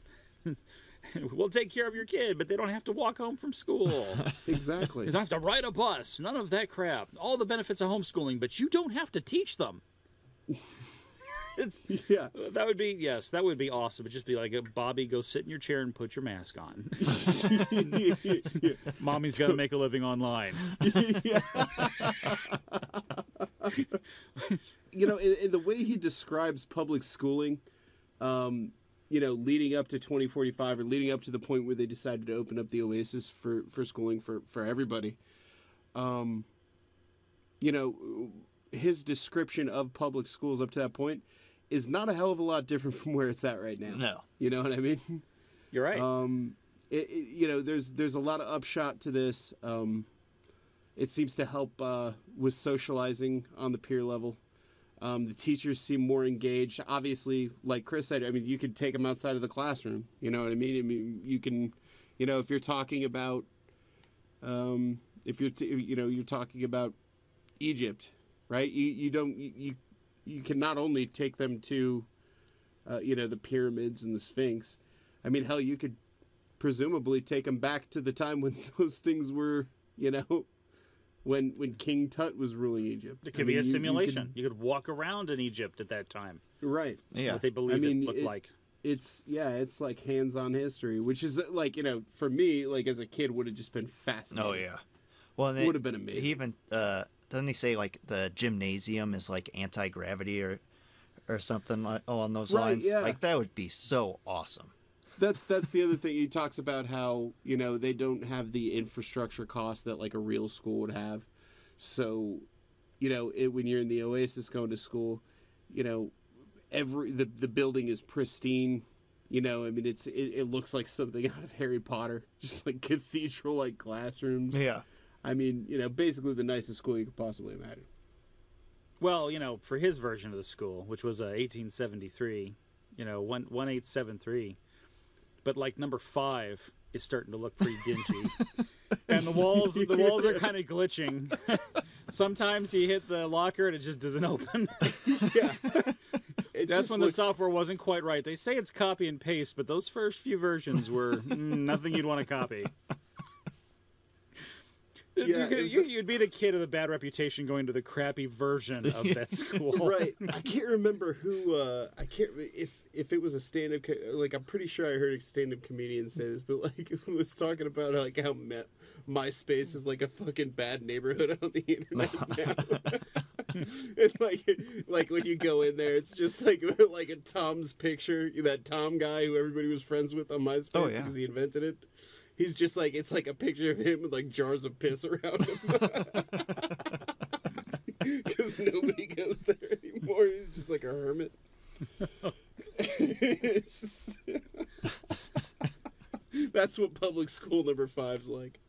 We'll take care of your kid, but they don't have to walk home from school. Exactly. They don't have to ride a bus. None of that crap. All the benefits of homeschooling, but you don't have to teach them. That would be awesome. It'd just be like, Bobby, go sit in your chair and put your mask on. Mommy's got to make a living online. In the way he describes public schooling, leading up to 2045 or leading up to the point where they decided to open up the Oasis for schooling for everybody, his description of public schools up to that point is not a hell of a lot different from where it's at right now. No. You know what I mean? You're right. There's a lot of upshot to this. It seems to help with socializing on the peer level. The teachers seem more engaged. Obviously, like Chris said, I mean, you could take them outside of the classroom. You know what I mean? I mean, you can, if you're talking about, you're talking about Egypt, right? You can not only take them to, the pyramids and the Sphinx. I mean, hell, you could presumably take them back to the time when those things were, when King Tut was ruling Egypt. It could be a simulation. You could walk around in Egypt at that time. Right. Yeah. What they believe it looked like. It's like hands-on history, which is like, for me, like as a kid, would have just been fascinating. Oh, yeah. Well, it would have been amazing. He even, doesn't he say like the gymnasium is like anti-gravity or something along those lines? Yeah. Like that would be so awesome. That's the other thing. He talks about how, they don't have the infrastructure costs that like a real school would have. So, when you're in the Oasis going to school, the building is pristine. I mean, it looks like something out of Harry Potter, just like cathedral-like classrooms. Yeah. I mean, basically the nicest school you could possibly imagine. Well, for his version of the school, which was 1873, 1873. But like number 5 is starting to look pretty dingy, and the walls are kind of glitching. Sometimes you hit the locker and it just doesn't open. Yeah. That's when the software wasn't quite right. They say it's copy and paste, but those first few versions were nothing you'd want to copy. Yeah, You'd be the kid of the bad reputation going to the crappy version of that school. Right. I can't remember who. I can't if it was a stand-up. Like I'm pretty sure I heard a stand-up comedian say this, but like it was talking about like how MySpace is like a fucking bad neighborhood on the internet now. And like when you go in there, it's just like a Tom's picture. That Tom guy who everybody was friends with on MySpace because he invented it. He's just like, it's like a picture of him with like jars of piss around him. Because nobody goes there anymore. He's just like a hermit. It's just... That's what public school number 5's like.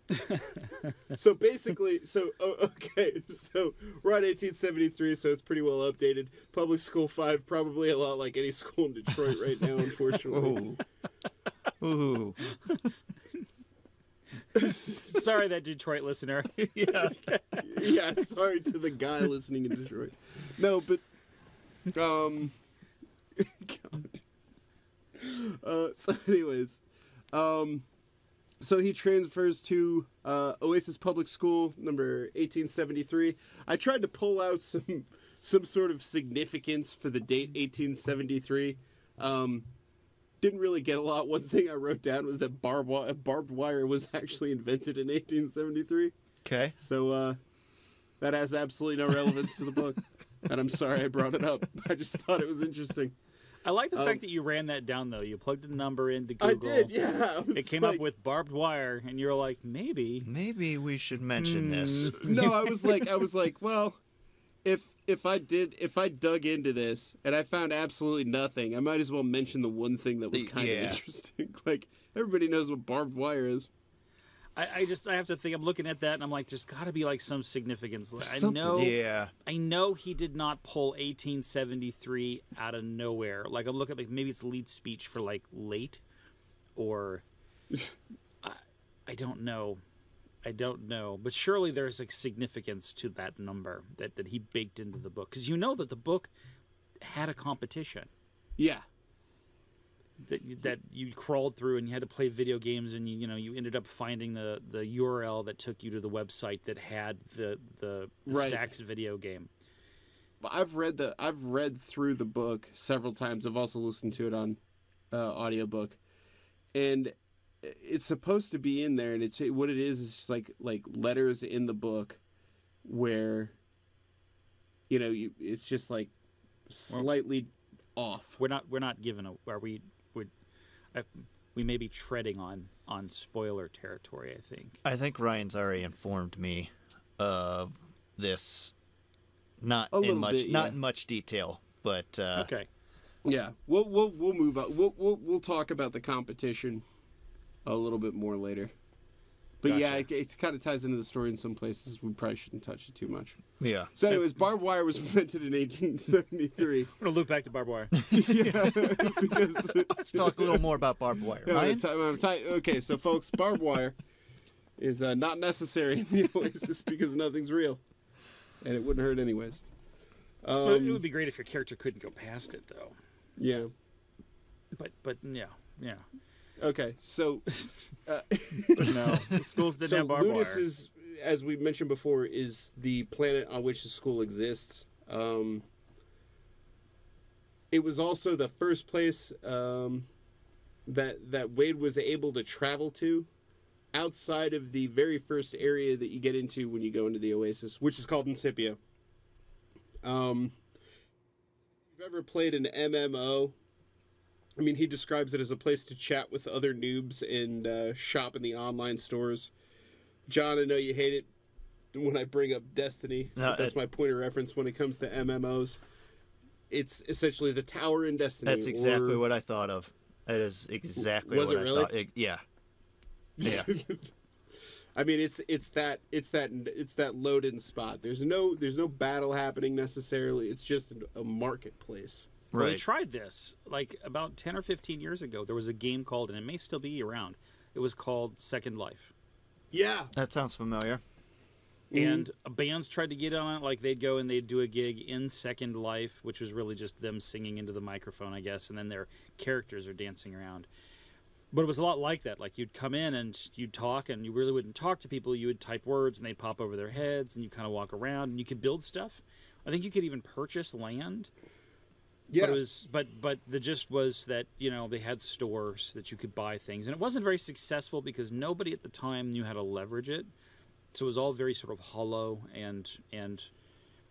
So basically, okay, so we're on 1873, so it's pretty well updated. Public school 5, probably a lot like any school in Detroit right now, unfortunately. Ooh. Sorry, that Detroit listener. Yeah, sorry to the guy listening in Detroit. No, but God. So anyways, so he transfers to Oasis Public School number 1873. I tried to pull out some sort of significance for the date 1873. Didn't really get a lot. One thing I wrote down was that barbed wire was actually invented in 1873. Okay. So that has absolutely no relevance to the book. And I'm sorry I brought it up. I just thought it was interesting. I like the fact that you ran that down, though. You plugged the number into Google. I did, yeah. It came up with barbed wire, and you're like, maybe we should mention this. No, I was like, well, if I dug into this and I found absolutely nothing, I might as well mention the one thing that was kind of interesting. Like, everybody knows what barbed wire is. I have to think. I'm looking at that and I'm like, there's got to be like some significance. Something. I know he did not pull 1873 out of nowhere. Like I'm looking, like maybe it's lead speech for like late, or I don't know. But surely there's like significance to that number that he baked into the book, because you know that the book had a competition. Yeah. That you crawled through and you had to play video games, and you ended up finding the URL that took you to the website that had the Stax video game. I've read through the book several times. I've also listened to it on audiobook, and it's supposed to be in there, and it's what it is just like letters in the book where it's just like slightly off. We're not given we may be treading on spoiler territory, I think. Ryan's already informed me of this, not in much detail, but okay. Yeah, we'll move on. We'll talk about the competition a little bit more later. But Gotcha. yeah, it kind of ties into the story in some places. We probably shouldn't touch it too much. Yeah. So anyways, barbed wire was invented in 1873. I'm going to loop back to barbed wire. Yeah, because... Let's talk a little more about barbed wire. Ryan? Okay, so folks, barbed wire is not necessary in the Oasis because nothing's real. And it wouldn't hurt anyways. Well, it would be great if your character couldn't go past it, though. Yeah. But yeah. Okay, so... No, the schools didn't have barbed Ludus wire. is, as we mentioned before, is the planet on which the school exists. It was also the first place that Wade was able to travel to outside of the very first area that you get into when you go into the Oasis, which is called Incipia. If you've ever played an MMO... I mean, he describes it as a place to chat with other noobs and shop in the online stores. John, I know you hate it when I bring up Destiny. No, that's my point of reference when it comes to MMOs. It's essentially the tower in Destiny. That's exactly what I thought of. That is exactly what I thought. Yeah. Yeah. I mean, it's that load-in spot. There's no battle happening necessarily. It's just a marketplace. Well, Right. we tried this like about 10 or 15 years ago. There was a game called, and it may still be around, it was called Second Life. Yeah. That sounds familiar. And bands tried to get on it, like they'd go and they'd do a gig in Second Life, which was really just them singing into the microphone, I guess, and then their characters are dancing around. But it was a lot like that. Like, you'd come in and you'd talk, and you really wouldn't talk to people. You would type words, and they'd pop over their heads, and you kind of walk around, and you could build stuff. I think you could even purchase land. Yeah. But the gist was that, you know, they had stores that you could buy things. And it wasn't very successful because nobody at the time knew how to leverage it. So it was all very sort of hollow and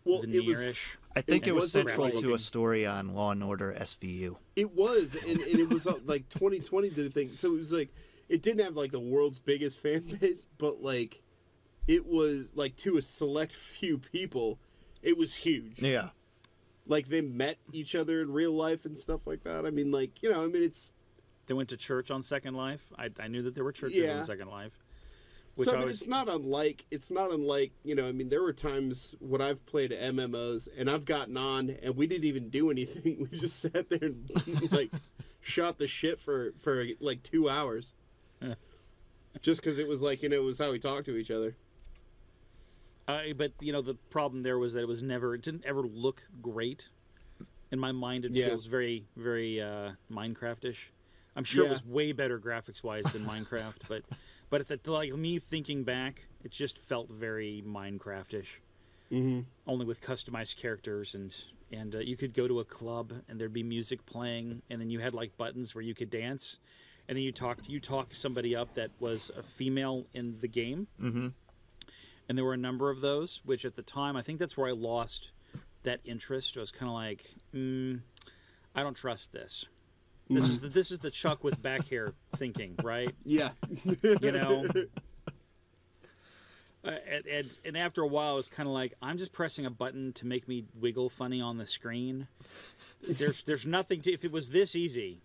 veneerish. I think it was wasn't central like- to a story on Law and Order SVU. It was, and it was like 2020 did a thing. So it was like, it didn't have like the world's biggest fan base, but like, it was like to a select few people, it was huge. Yeah. Like, they met each other in real life and stuff like that. I mean, like, you know, I mean, it's... They went to church on Second Life. I knew that there were churches on Second Life. So, I mean, it's not unlike, you know, I mean, there were times when I've played MMOs and I've gotten on and we didn't even do anything. We just sat there and, like, shot the shit for like 2 hours. Just because it was like, you know, it was how we talked to each other. But, you know, the problem there was that it didn't ever look great. In my mind, it feels very, very Minecraft-ish. I'm sure it was way better graphics-wise than Minecraft, but at the, like, me thinking back, it just felt very Minecraft-ish. Mm-hmm. Only with customized characters, and you could go to a club and there'd be music playing, and then you had like buttons where you could dance, and then you talk somebody up that was a female in the game. Mm-hmm. And there were a number of those, which at the time, I think that's where I lost that interest. I was kind of like, I don't trust this. This is the Chuck with back hair thinking, right? Yeah. You know? And after a while, it was kind of like, I'm just pressing a button to make me wiggle funny on the screen. There's nothing to... If it was this easy,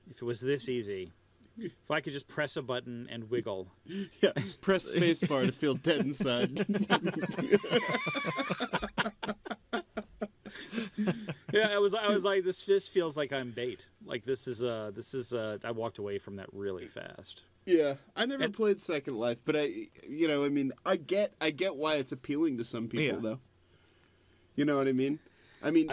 if I could just press a button and wiggle. Yeah, press spacebar to feel dead inside. Yeah, I was like, this feels like I'm bait. Like, this is I walked away from that really fast. Yeah, I never played Second Life, but I mean, I get why it's appealing to some people, though. You know what I mean? I mean,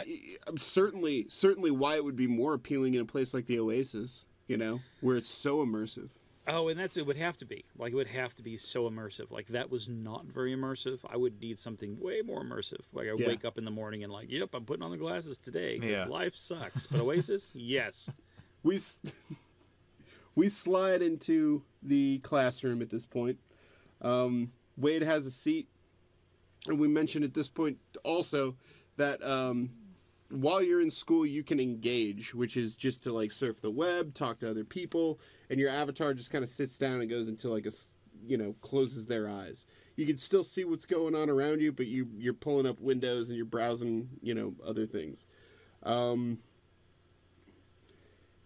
certainly why it would be more appealing in a place like the Oasis, you know, where it's so immersive. Oh, and it would have to be. Like, it would have to be so immersive. Like, that was not very immersive. I would need something way more immersive. Like, I wake up in the morning and like, yep, I'm putting on the glasses today because life sucks. But Oasis, yes. We slide into the classroom at this point. Wade has a seat, and we mentioned at this point also that while you're in school, you can engage, which is just to like surf the web, talk to other people, and your avatar just kind of sits down and goes into like closes their eyes. You can still see what's going on around you, but you're pulling up windows and you're browsing, you know, other things.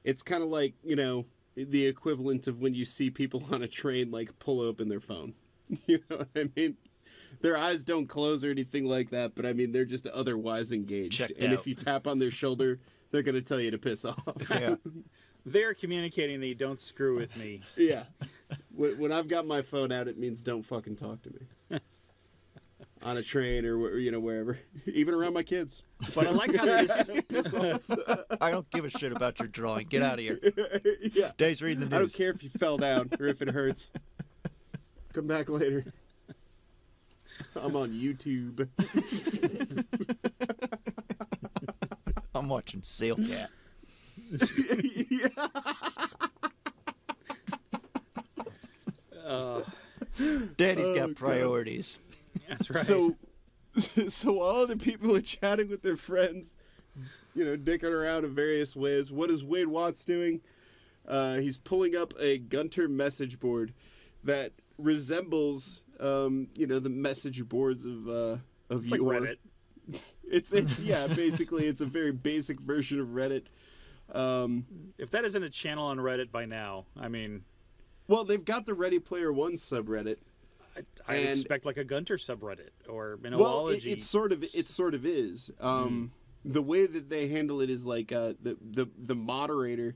It's kind of like, you know, the equivalent of when you see people on a train like pull open their phone. You know what I mean? Their eyes don't close or anything like that, but I mean, they're just otherwise engaged. Checked and out. if you tap on their shoulder, they're going to tell you to piss off. Yeah. They're communicating that you don't screw with me. Yeah. When I've got my phone out, it means don't fucking talk to me. On a train or, you know, wherever. Even around my kids. But I like how they Piss off. I don't give a shit about your drawing. Get out of here. Yeah. Dave's reading the news. I don't care if you fell down or if it hurts. Come back later. I'm on YouTube. I'm watching Sailcat. Daddy's got priorities. That's right. So while other people are chatting with their friends, you know, dicking around in various ways, what is Wade Watts doing? He's pulling up a Gunter message board that resembles, you know, the message boards of it's like Reddit. It's yeah, basically it's a very basic version of Reddit. If that isn't a channel on Reddit by now, I mean, well, they've got the Ready Player One subreddit. I expect like a Gunter subreddit or an Well, Oology. it sort of is. The way that they handle it is like the moderator.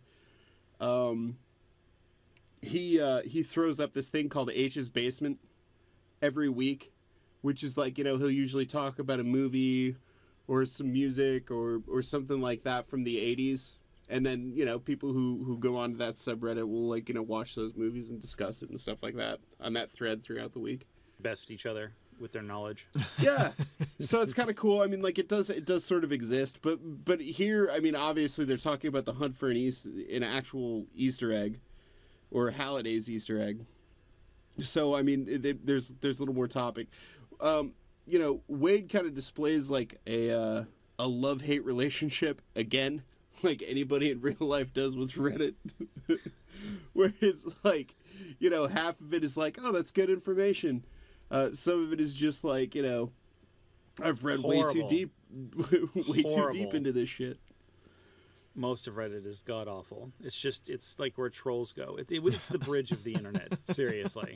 He throws up this thing called H's Basement every week, which is like, he'll usually talk about a movie or some music or something like that from the 80s. And then, people who go onto that subreddit will, like, watch those movies and discuss it and stuff like that on that thread throughout the week. Best each other with their knowledge. Yeah. So it's kind of cool. I mean, like, it does sort of exist. But here, I mean, obviously they're talking about the hunt for an actual Easter egg or Halliday's Easter egg. So, I mean, there's a little more topic. Wade kind of displays, like, a love-hate relationship again, like anybody in real life does with Reddit, where it's like, half of it is like, oh, that's good information. Some of it is just like, I've read way too deep into this shit. Most of Reddit is god awful. It's like where trolls go. It's the bridge of the internet. Seriously,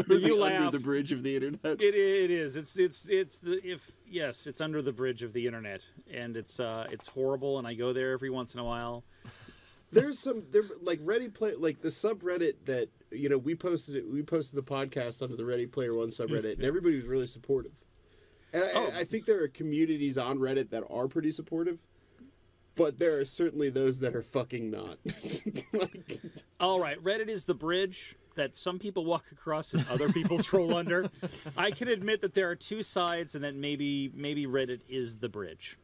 you laugh. Under the bridge of the internet. It is. It's under the bridge of the internet, and it's horrible. And I go there every once in a while. There's like Ready Play, like the subreddit that we posted the podcast onto the Ready Player One subreddit, and everybody was really supportive. And I think there are communities on Reddit that are pretty supportive. But there are certainly those that are fucking not. All right, Reddit is the bridge that some people walk across and other people troll under. I can admit that there are two sides, and that maybe Reddit is the bridge,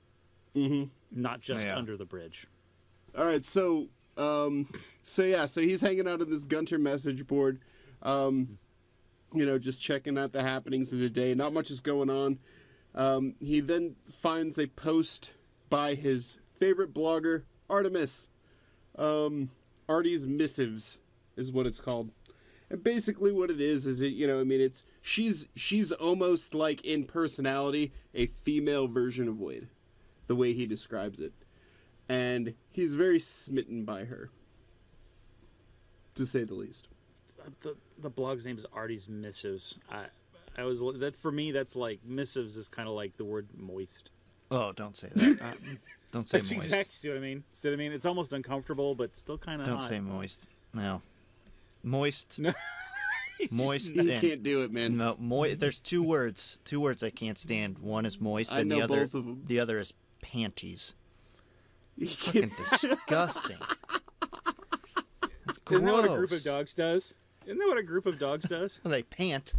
not just under the bridge. All right, so he's hanging out on this Gunter message board, just checking out the happenings of the day. Not much is going on. He then finds a post by his favorite blogger, Artemis. Artie's Missives is what it's called. And basically what it is it's she's almost like in personality a female version of Wade, the way he describes it. And he's very smitten by her, to say the least. The blog's name is Artie's Missives. I was that for me that's like missives is kind of like the word moist. Oh, don't say that. Don't say That's moist. Exactly. See what I mean? It's almost uncomfortable, but still kind of hot. Don't say moist. No. Moist. No. Moist. You can't do it, man. No, there's two words. Two words I can't stand. One is moist, I and know both of them. The other is panties. You Fucking can't. disgusting. That's gross. Isn't that what a group of dogs does? Isn't that what a group of dogs does? Well, they pant.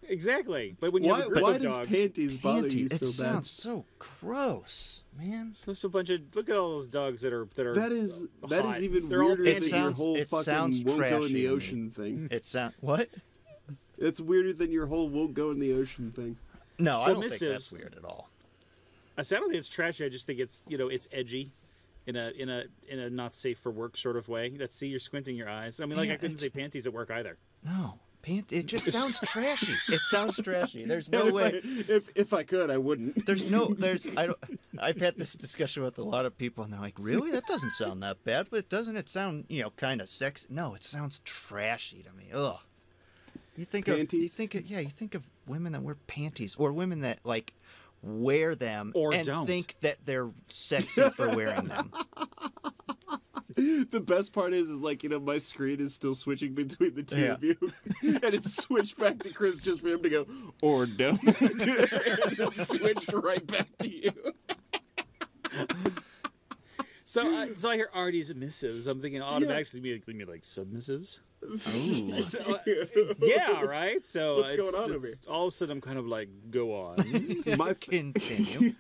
Exactly. But when you have a group Why of does dogs, panties bother you It so bad? sounds so gross, man. there's a bunch of look at all those dogs that are That is hot. even They're all weirder than panties. your whole It fucking sounds won't go in trashy the to me. ocean thing. It sounds what? It's weirder than your whole won't go in the ocean thing. No, I don't think missives. that's weird at all. I don't think it's trashy. I just think it's it's edgy, in a not safe for work sort of way. See, you're squinting your eyes. I mean, like Yeah, I couldn't say panties at work either. No, it just sounds trashy. It sounds trashy. There's no way. If I could, I wouldn't. I've had this discussion with a lot of people, and they're like, "Really? That doesn't sound that bad, but doesn't it sound, kind of sexy?" No, it sounds trashy to me. Ugh. You think of women that wear panties, or women that like wear them Or and don't. think that they're sexy for wearing them. The best part is like, my screen is still switching between the two of you. And it's switched back to Chris just for him to go, or don't. And it's switched right back to you. So I hear Artie's missives. I'm thinking automatically me like submissives. Yeah, right. So What's going on over here? All of a sudden, I'm kind of like, go on. Continue.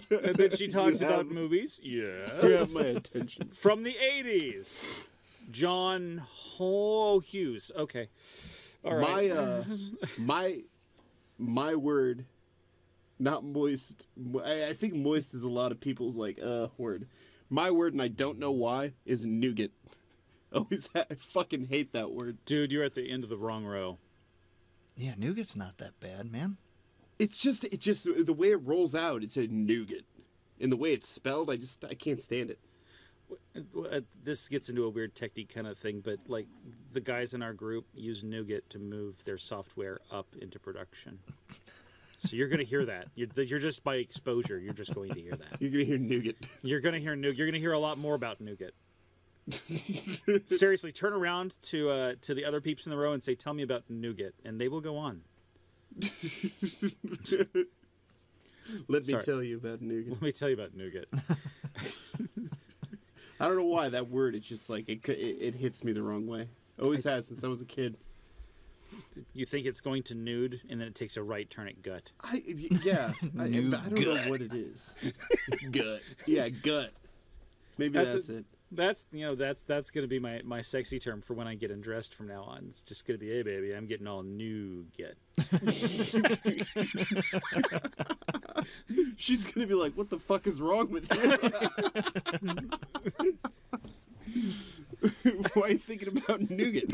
And then she talks about movies. Yes. You have my attention. From the 80s. John Hughes. Okay. All right. My word, not moist. I think moist is a lot of people's like word. My word, and I don't know why, is nougat. I fucking hate that word. Dude, you're at the end of the wrong row. Yeah, nougat's not that bad, man. It's just the way it rolls out. It's a nougat, and the way it's spelled, I can't stand it. This gets into a weird technique kind of thing, but like the guys in our group use nougat to move their software up into production. So you're going to hear that. You're just by exposure. You're just going to hear that. You're going to hear nougat. You're going to hear nougat. You're going to hear a lot more about nougat. Seriously, turn around to the other peeps in the row and say, "Tell me about nougat," and they will go on. Let me Sorry. tell you about nougat. Let me tell you about nougat. I don't know why that word. It's just like it hits me the wrong way. Always has since I was a kid. You think it's going to nude, and then it takes a right turn at gut. Yeah. I don't know what it is. Gut. Yeah, gut. Maybe that's it. That's that's gonna be my sexy term for when I get undressed from now on. It's just gonna be, hey baby, I'm getting all nougat. She's gonna be like, "What the fuck is wrong with you? Why are you thinking about nougat?"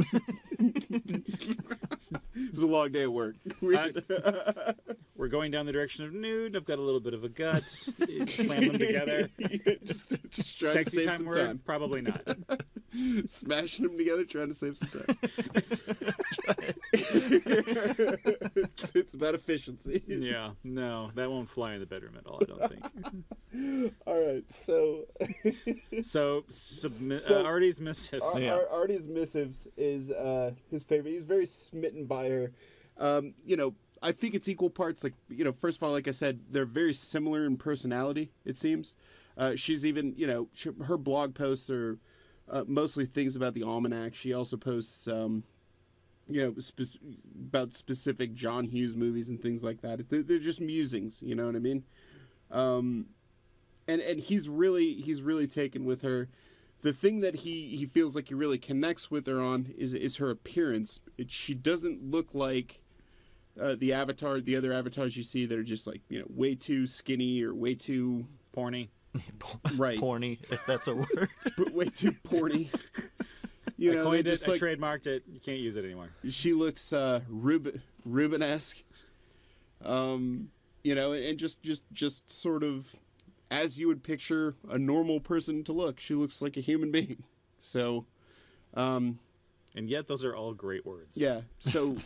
It was a long day at work. We're going down the direction of nude. I've got a little bit of a gut. Slam them together. just trying to Sexy save time some word? time. Probably not. Smashing them together, trying to save some time. It's about efficiency. Yeah, no, that won't fly in the bedroom at all, I don't think. All right, so Artie's missive. Artie's missives is his favorite. He's very smitten by her. I think it's equal parts. Like, first of all, like I said, they're very similar in personality. It seems. She's even, her blog posts are mostly things about the almanac. She also posts, about specific John Hughes movies and things like that. They're just musings. You know what I mean? And he's really taken with her. The thing that he feels like he really connects with her on is her appearance. She doesn't look like the other avatars you see that are just like, way too skinny or way too Porny. Right. Porny, if that's a word. But way too porny. I coined it, I trademarked it. You can't use it anymore. She looks Ruben-esque. And just sort of as you would picture a normal person to look. She looks like a human being. So, and yet those are all great words. Yeah. So,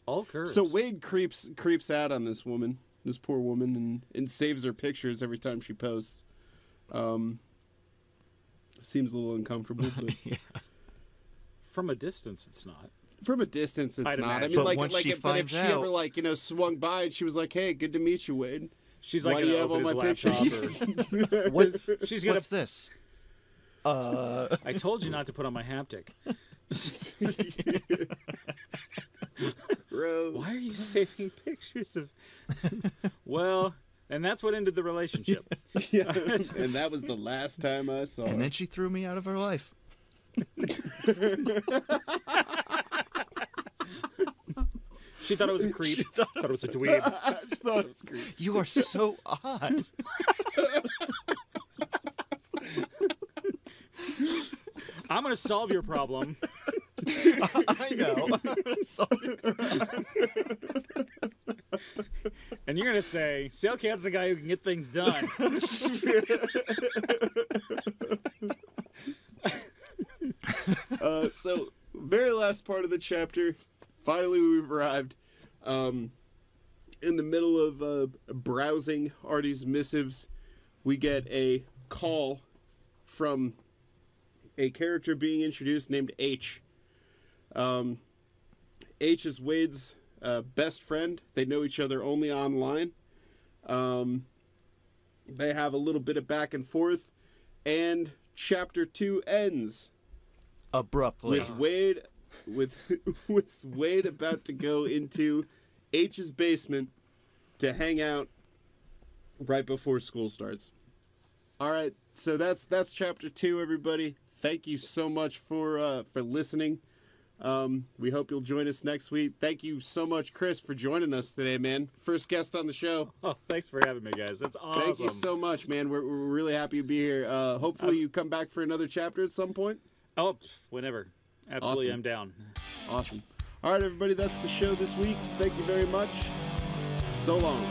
all curves. So Wade creeps out on this woman, this poor woman, and saves her pictures every time she posts. Seems a little uncomfortable, but Yeah. From a distance, it's not. From a distance, it's I'd not. imagine. I mean, But but if she ever swung by and she was like, "Hey, good to meet you, Wade. She's like, Why do you have all open my his laptop pictures?" She's gonna. What's this? I told you not to put on my haptic. Gross. Why are you saving pictures of? Well, and that's what ended the relationship. Yeah. And that was the last time I saw her. And then she threw me out of her life. She thought it was a creep. Thought it was a dweeb. I just thought it was creepy. You are so odd. I'm gonna solve your problem. I know. And you're gonna say, Sailcat's the guy who can get things done. So, very last part of the chapter. Finally, we've arrived. In the middle of browsing Artie's missives, we get a call from a character being introduced named H. H is Wade's best friend. They know each other only online. They have a little bit of back and forth, and chapter 2 ends Abruptly. with Wade about to go into H's basement to hang out right before school starts. All right, so that's chapter 2, everybody. Thank you so much for listening. We hope you'll join us next week. Thank you so much, Chris, for joining us today, man. First guest on the show. Oh, thanks for having me, guys. That's awesome. Thank you so much, man. We're really happy to be here. Hopefully you come back for another chapter at some point. Oh, whenever. Absolutely, Awesome. I'm down. Awesome. All right, everybody, that's the show this week. Thank you very much. So long.